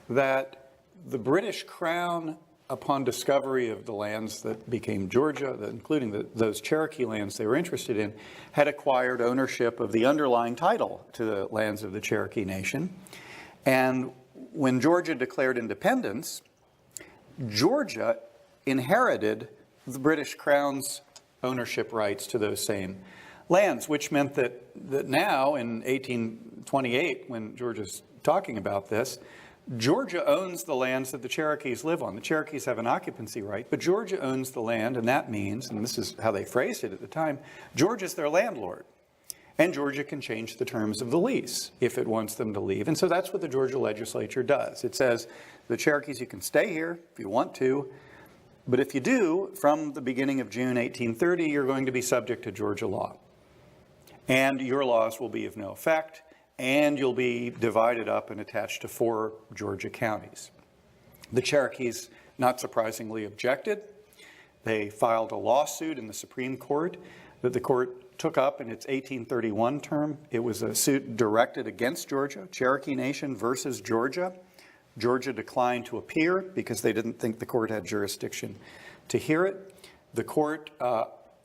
that the British Crown, upon discovery of the lands that became Georgia, including those Cherokee lands they were interested in, had acquired ownership of the underlying title to the lands of the Cherokee Nation. And when Georgia declared independence, Georgia inherited the British Crown's ownership rights to those same lands, which meant that now in 1828, when Georgia's talking about this, Georgia owns the lands that the Cherokees live on. The Cherokees have an occupancy right, but Georgia owns the land, and that means, and this is how they phrased it at the time, Georgia's their landlord. And Georgia can change the terms of the lease if it wants them to leave. And so that's what the Georgia legislature does. It says, the Cherokees, you can stay here if you want to, but if you do, from the beginning of June 1830, you're going to be subject to Georgia law. And your laws will be of no effect, and you'll be divided up and attached to 4 Georgia counties. The Cherokees, not surprisingly, objected. They filed a lawsuit in the Supreme Court that the court took up in its 1831 term. It was a suit directed against Georgia, Cherokee Nation versus Georgia. Georgia declined to appear because they didn't think the court had jurisdiction to hear it. The court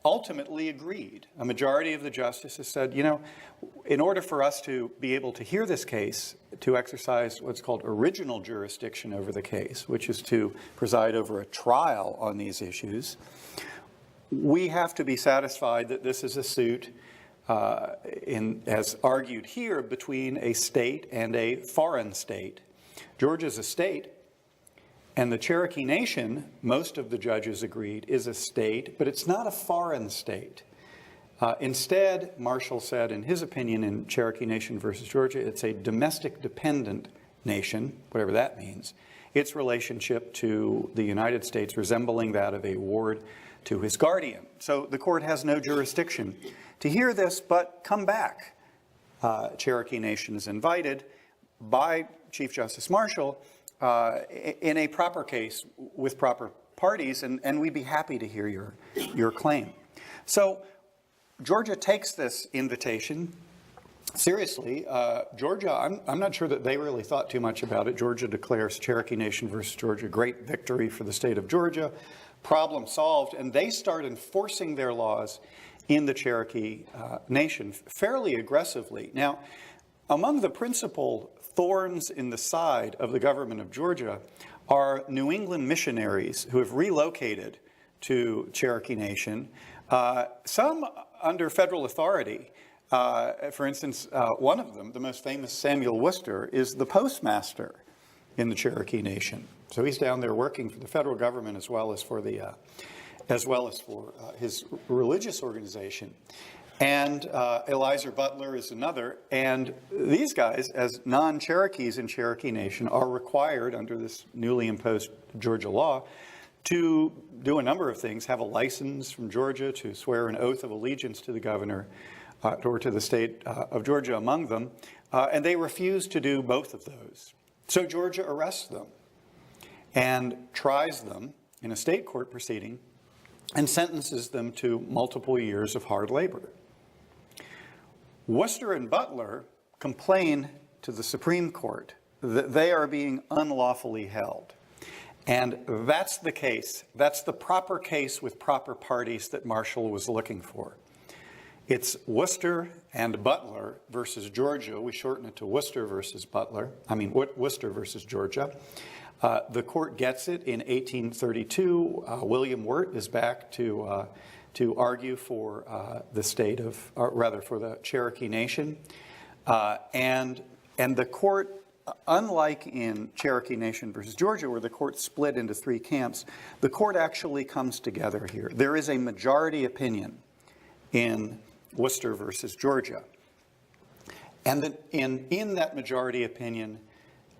ultimately agreed. A majority of the justices said, you know, in order for us to be able to hear this case, to exercise what's called original jurisdiction over the case, which is to preside over a trial on these issues, we have to be satisfied that this is a suit as argued here, between a state and a foreign state. Georgia's a state, and the Cherokee Nation, most of the judges agreed, is a state, but it's not a foreign state. Instead, Marshall said in his opinion in Cherokee Nation versus Georgia, it's a domestic dependent nation, whatever that means. Its relationship to the United States resembling that of a ward to his guardian. So the court has no jurisdiction to hear this, but come back. Cherokee Nation is invited by Chief Justice Marshall in a proper case with proper parties, and we'd be happy to hear your claim. So Georgia takes this invitation seriously. Georgia, I'm not sure that they really thought too much about it. Georgia declares Cherokee Nation versus Georgia, great victory for the state of Georgia, problem solved, and they start enforcing their laws in the Cherokee Nation fairly aggressively. Now, among the principal thorns in the side of the government of Georgia are New England missionaries who have relocated to Cherokee Nation, some under federal authority. For instance, one of them, the most famous Samuel Worcester, is the postmaster in the Cherokee Nation. So he's down there working for the federal government as well as for his religious organization. And Eliezer Butler is another. And these guys, as non-Cherokees in Cherokee Nation, are required under this newly imposed Georgia law to do a number of things, have a license from Georgia to swear an oath of allegiance to the governor or to the state of Georgia among them, and they refuse to do both of those. So Georgia arrests them and tries them in a state court proceeding and sentences them to multiple years of hard labor. Worcester and Butler complain to the Supreme Court that they are being unlawfully held. And that's the case. That's the proper case with proper parties that Marshall was looking for. It's Worcester and Butler versus Georgia. We shorten it to Worcester versus Worcester versus Georgia. The court gets it in 1832. William Wirt is back to argue for the state of, or rather for the Cherokee Nation. And the court, unlike in Cherokee Nation versus Georgia, where the court split into three camps, the court actually comes together here. There is a majority opinion in Worcester versus Georgia. And in that majority opinion,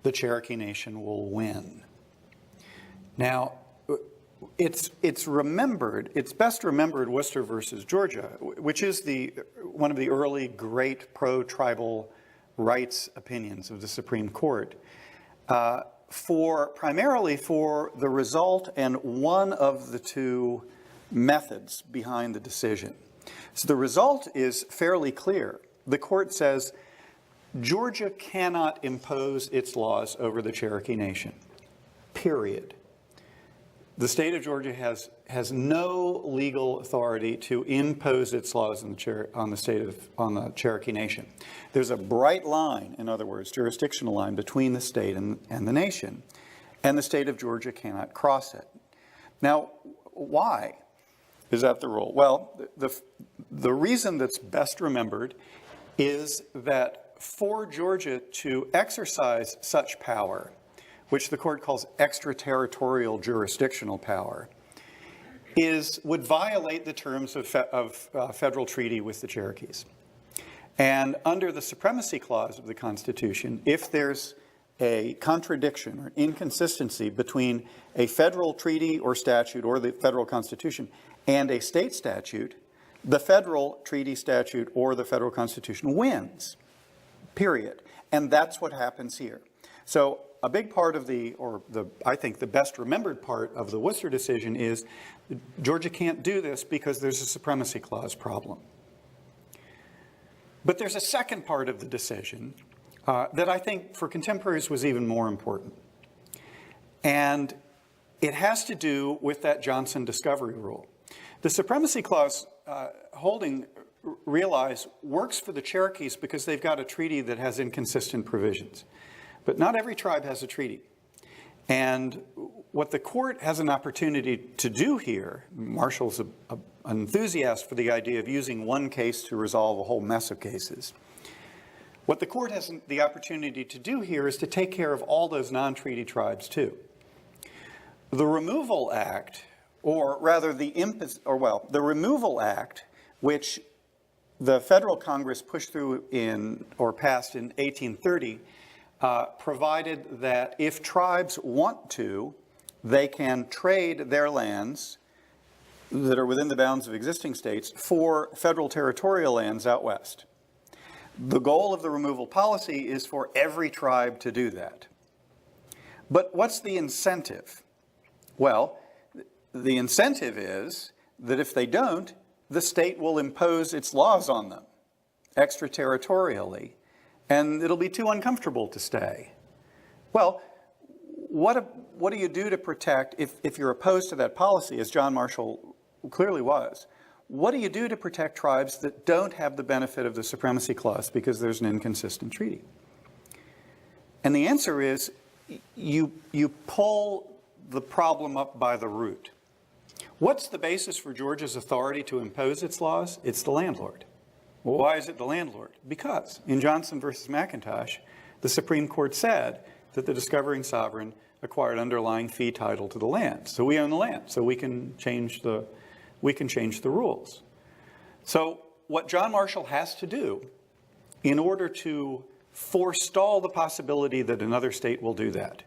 the Cherokee Nation will win. Now, it's best remembered Worcester versus Georgia, which is one of the early great pro-tribal rights opinions of the Supreme Court, primarily for the result and one of the two methods behind the decision. So the result is fairly clear. The court says Georgia cannot impose its laws over the Cherokee Nation, period. The state of Georgia has no legal authority to impose its laws on the Cherokee Nation. There's a bright line, in other words, jurisdictional line between the state and the nation, and the state of Georgia cannot cross it. Now, why is that the rule? Well, the reason that's best remembered is that for Georgia to exercise such power, which the court calls extraterritorial jurisdictional power, would violate the terms of federal treaty with the Cherokees. And under the Supremacy Clause of the Constitution, if there's a contradiction or inconsistency between a federal treaty or statute or the federal Constitution and a state statute, the federal treaty, statute, or the federal Constitution wins, period. And that's what happens here. So a big part of I think the best remembered part of the Worcester decision is Georgia can't do this because there's a Supremacy Clause problem. But there's a second part of the decision that I think for contemporaries was even more important. And it has to do with that Johnson discovery rule. The Supremacy Clause holding, realize, works for the Cherokees because they've got a treaty that has inconsistent provisions. But not every tribe has a treaty. And what the court has an opportunity to do here, Marshall's enthusiast for the idea of using one case to resolve a whole mess of cases. What the court has the opportunity to do here is to take care of all those non-treaty tribes too. The Removal Act, or rather the Removal Act, which the federal Congress pushed through or passed in 1830, provided that if tribes want to, they can trade their lands that are within the bounds of existing states for federal territorial lands out west. The goal of the removal policy is for every tribe to do that. But what's the incentive? Well, the incentive is that if they don't, the state will impose its laws on them extraterritorially, and it'll be too uncomfortable to stay. Well, what do you do to protect, if you're opposed to that policy, as John Marshall clearly was, what do you do to protect tribes that don't have the benefit of the Supremacy Clause because there's an inconsistent treaty? And the answer is you pull the problem up by the root. What's the basis for Georgia's authority to impose its laws? It's the landlord. Well, why is it the landlord? Because in Johnson versus McIntosh, the Supreme Court said that the discovering sovereign acquired underlying fee title to the land. So we own the land, so we can change the rules. So what John Marshall has to do in order to forestall the possibility that another state will do that,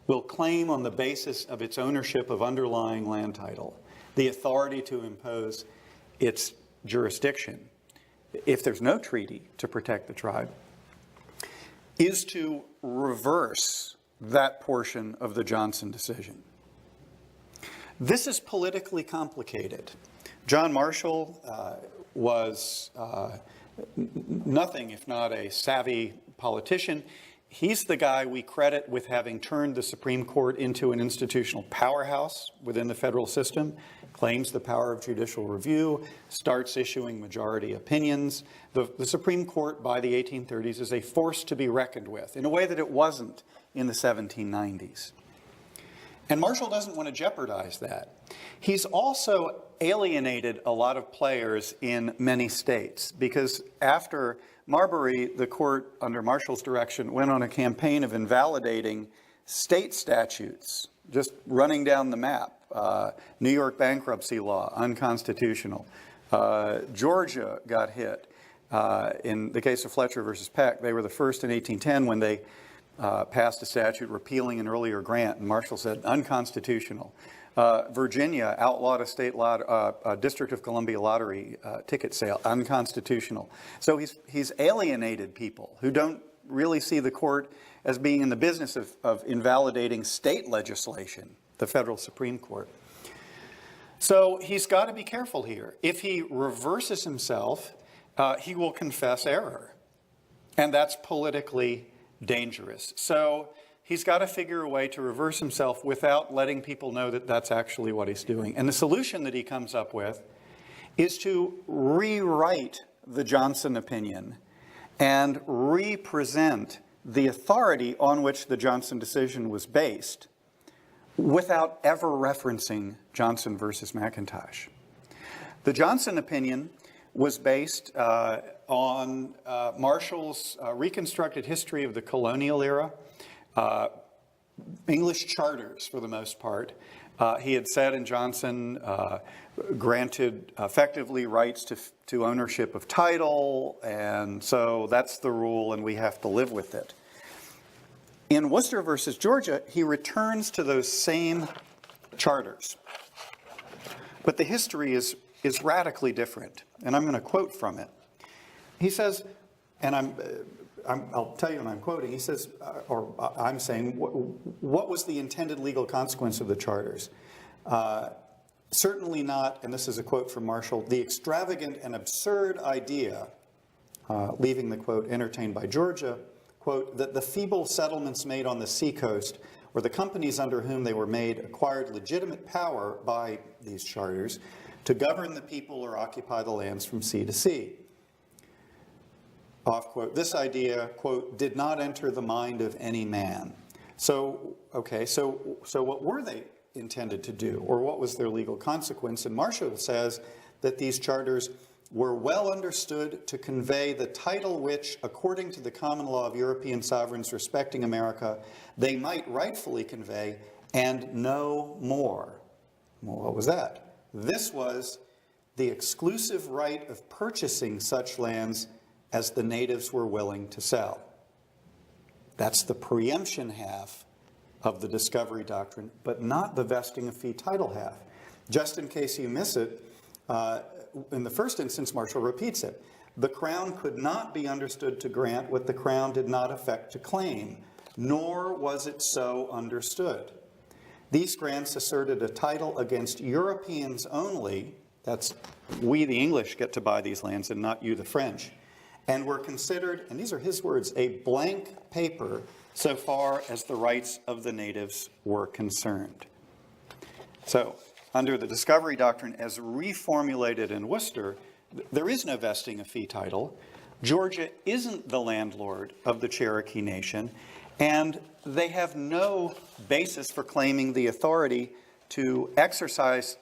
will claim on the basis of its ownership of underlying land title the authority to impose its jurisdiction, if there's no treaty to protect the tribe, is to reverse that portion of the Johnson decision. This is politically complicated. John Marshall was nothing if not a savvy politician. He's the guy we credit with having turned the Supreme Court into an institutional powerhouse within the federal system, claims the power of judicial review, starts issuing majority opinions. The Supreme Court by the 1830s is a force to be reckoned with in a way that it wasn't in the 1790s. And Marshall doesn't want to jeopardize that. He's also alienated a lot of players in many states because after Marbury, the court, under Marshall's direction, went on a campaign of invalidating state statutes, just running down the map. New York bankruptcy law, unconstitutional. Georgia got hit. In the case of Fletcher versus Peck, they were the first in 1810 when they passed a statute repealing an earlier grant, and Marshall said unconstitutional. Virginia outlawed a District of Columbia lottery ticket sale, unconstitutional. So he's alienated people who don't really see the court as being in the business of invalidating state legislation, the federal Supreme Court. So he's got to be careful here. If he reverses himself, he will confess error, and that's politically dangerous. So he's got to figure a way to reverse himself without letting people know that that's actually what he's doing. And the solution that he comes up with is to rewrite the Johnson opinion and represent the authority on which the Johnson decision was based without ever referencing Johnson versus McIntosh. The Johnson opinion was based on Marshall's reconstructed history of the colonial era, English charters for the most part. He had said in Johnson, granted effectively rights to ownership of title, and so that's the rule and we have to live with it. In Worcester versus Georgia, he returns to those same charters. But the history is radically different, and I'm going to quote from it. He says, and I'll tell you when I'm quoting, he says, or I'm saying, what was the intended legal consequence of the charters? Certainly not, and this is a quote from Marshall, the extravagant and absurd idea, leaving the quote, entertained by Georgia, quote, that the feeble settlements made on the seacoast or the companies under whom they were made acquired legitimate power by these charters to govern the people or occupy the lands from sea to sea. Off quote, this idea, quote, did not enter the mind of any man. So, okay, so what were they intended to do, or what was their legal consequence? And Marshall says that these charters were well understood to convey the title which, according to the common law of European sovereigns respecting America, they might rightfully convey, and no more. Well, what was that? This was the exclusive right of purchasing such lands as the natives were willing to sell. That's the preemption half of the discovery doctrine, but not the vesting of fee title half. Just in case you miss it, in the first instance, Marshall repeats it. The Crown could not be understood to grant what the Crown did not affect to claim, nor was it so understood. These grants asserted a title against Europeans only, that's we the English get to buy these lands and not you the French, and were considered, and these are his words, a blank paper so far as the rights of the natives were concerned. So, under the discovery doctrine as reformulated in Worcester, there is no vesting of fee title. Georgia isn't the landlord of the Cherokee Nation, and they have no basis for claiming the authority to exercise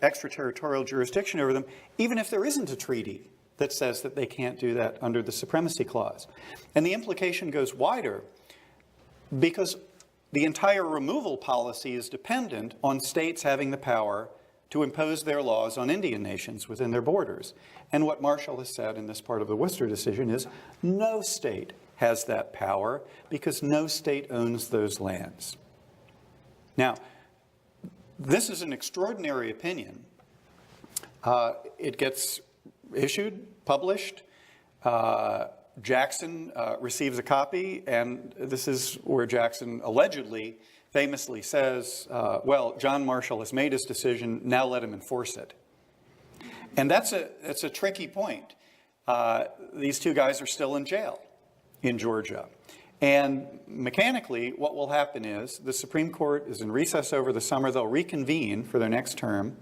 extraterritorial jurisdiction over them, even if there isn't a treaty that says that they can't do that under the Supremacy Clause. And the implication goes wider because the entire removal policy is dependent on states having the power to impose their laws on Indian nations within their borders. And what Marshall has said in this part of the Worcester decision is no state has that power because no state owns those lands. Now, this is an extraordinary opinion. It gets issued, published. Jackson receives a copy, and this is where Jackson allegedly, famously says, well, John Marshall has made his decision, now let him enforce it. And that's a tricky point. These two guys are still in jail in Georgia. And mechanically, what will happen is the Supreme Court is in recess over the summer. They'll reconvene for their next term.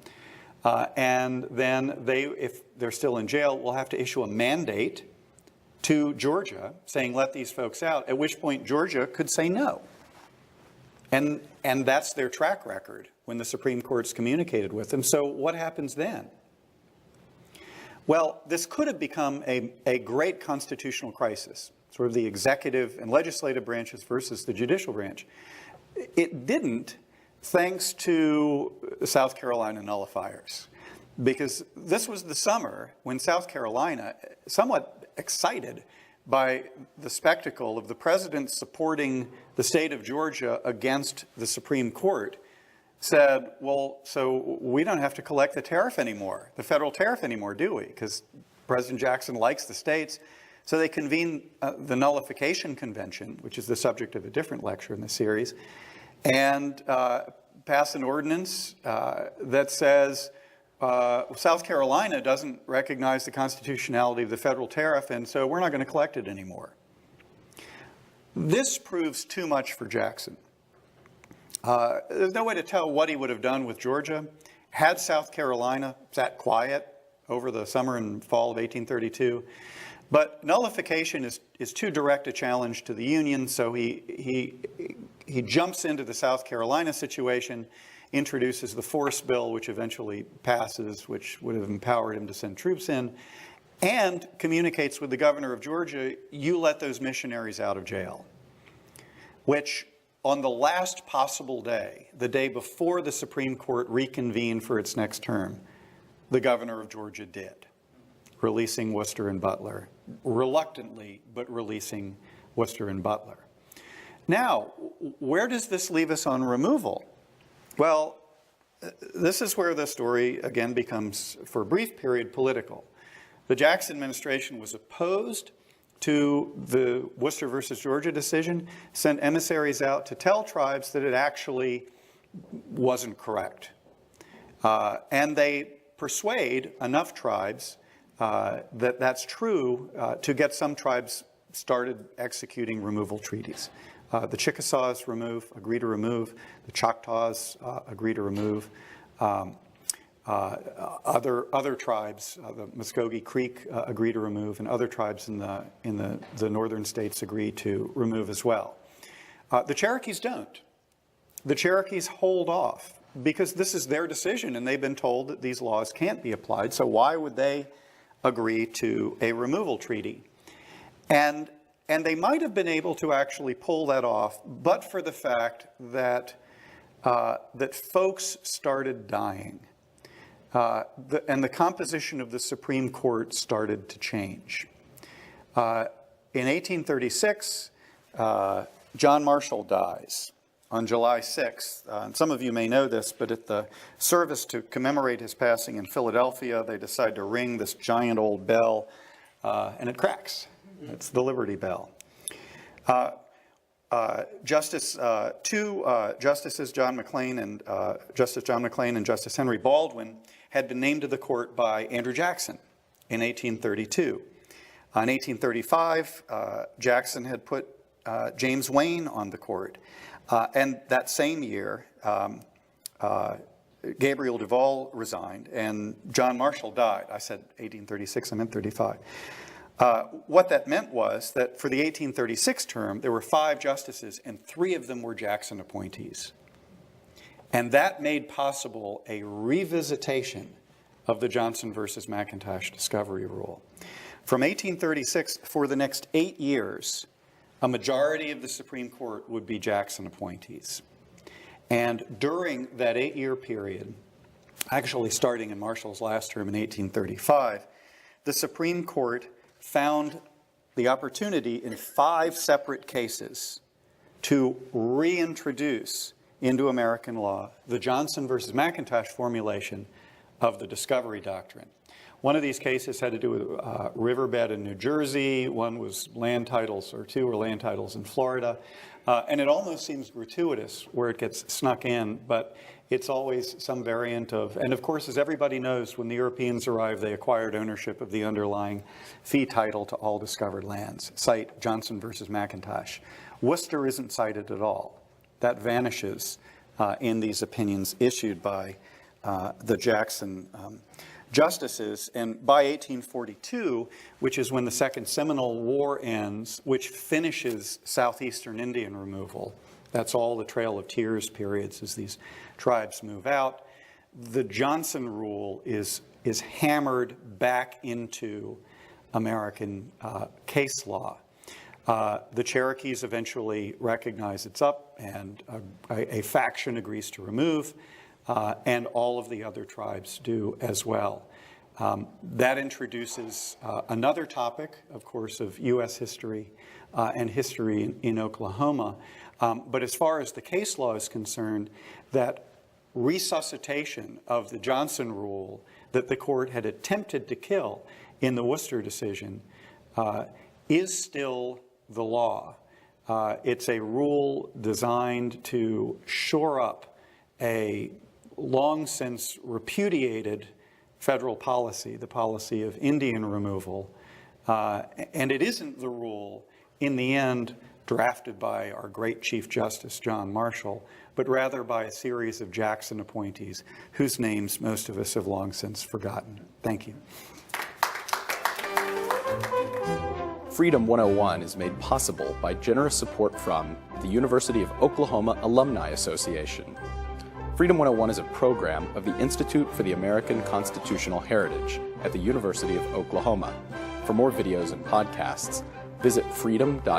And then they, if they're still in jail, will have to issue a mandate to Georgia saying, let these folks out, at which point Georgia could say no. And that's their track record when the Supreme Court's communicated with them. So what happens then? Well, this could have become a great constitutional crisis, sort of the executive and legislative branches versus the judicial branch. It didn't, thanks to the South Carolina nullifiers, because this was the summer when South Carolina, somewhat excited by the spectacle of the president supporting the state of Georgia against the Supreme Court, said, well, so we don't have to collect the tariff anymore, the federal tariff anymore, do we? Because President Jackson likes the states. So they convened the Nullification Convention, which is the subject of a different lecture in the series, and pass an ordinance that says South Carolina doesn't recognize the constitutionality of the federal tariff, and so we're not going to collect it anymore. This proves too much for Jackson. There's no way to tell what he would have done with Georgia had South Carolina sat quiet over the summer and fall of 1832. But nullification is too direct a challenge to the Union, so he jumps into the South Carolina situation, introduces the force bill, which eventually passes, which would have empowered him to send troops in, and communicates with the governor of Georgia, you let those missionaries out of jail, which on the last possible day, the day before the Supreme Court reconvened for its next term, the governor of Georgia did, releasing Worcester and Butler, reluctantly, but releasing Worcester and Butler. Now, where does this leave us on removal? Well, this is where the story again becomes, for a brief period, political. The Jackson administration was opposed to the Worcester versus Georgia decision, sent emissaries out to tell tribes that it actually wasn't correct. And they persuade enough tribes that that's true to get some tribes started executing removal treaties. The Chickasaws agree to remove. The Choctaws agree to remove. Other tribes, the Muskogee Creek agree to remove, and other tribes in the northern states agree to remove as well. The Cherokees don't. The Cherokees hold off because this is their decision and they've been told that these laws can't be applied. So why would they agree to a removal treaty? And they might have been able to actually pull that off, but for the fact that that folks started dying. And the composition of the Supreme Court started to change. In 1836, John Marshall dies on July 6th. And some of you may know this, but at the service to commemorate his passing in Philadelphia, they decide to ring this giant old bell, and it cracks. It's the Liberty Bell. Two Justices, John McLean and Justice John McLean and Justice Henry Baldwin, had been named to the court by Andrew Jackson in 1832. In 1835, Jackson had put James Wayne on the court. And that same year, Gabriel Duvall resigned and John Marshall died. I said 1836, I meant 35. What that meant was that for the 1836 term, there were 5 justices and 3 of them were Jackson appointees. And that made possible a revisitation of the Johnson versus McIntosh discovery rule. From 1836, for the next 8 years, a majority of the Supreme Court would be Jackson appointees. And during that 8-year period, actually starting in Marshall's last term in 1835, the Supreme Court found the opportunity in 5 separate cases to reintroduce into American law the Johnson versus McIntosh formulation of the discovery doctrine. One of these cases had to do with riverbed in New Jersey. One was land titles, or 2 were land titles in Florida. And it almost seems gratuitous where it gets snuck in, but it's always some variant of, and of course, as everybody knows, when the Europeans arrived, they acquired ownership of the underlying fee title to all discovered lands. Cite Johnson versus McIntosh. Worcester isn't cited at all. That vanishes in these opinions issued by the Jackson justices. And by 1842, which is when the Second Seminole War ends, which finishes southeastern Indian removal, that's all the Trail of Tears periods as these tribes move out, the Johnson rule is hammered back into American case law. The Cherokees eventually recognize it's up, and a faction agrees to remove, and all of the other tribes do as well. That introduces another topic, of course, of U.S. history and history in Oklahoma. But as far as the case law is concerned, that resuscitation of the Johnson rule that the court had attempted to kill in the Worcester decision is still the law. It's a rule designed to shore up a long since repudiated federal policy, the policy of Indian removal. And it isn't the rule, in the end, drafted by our great Chief Justice, John Marshall, but rather by a series of Jackson appointees whose names most of us have long since forgotten. Thank you. Freedom 101 is made possible by generous support from the University of Oklahoma Alumni Association. Freedom 101 is a program of the Institute for the American Constitutional Heritage at the University of Oklahoma. For more videos and podcasts, visit freedom.ou.edu.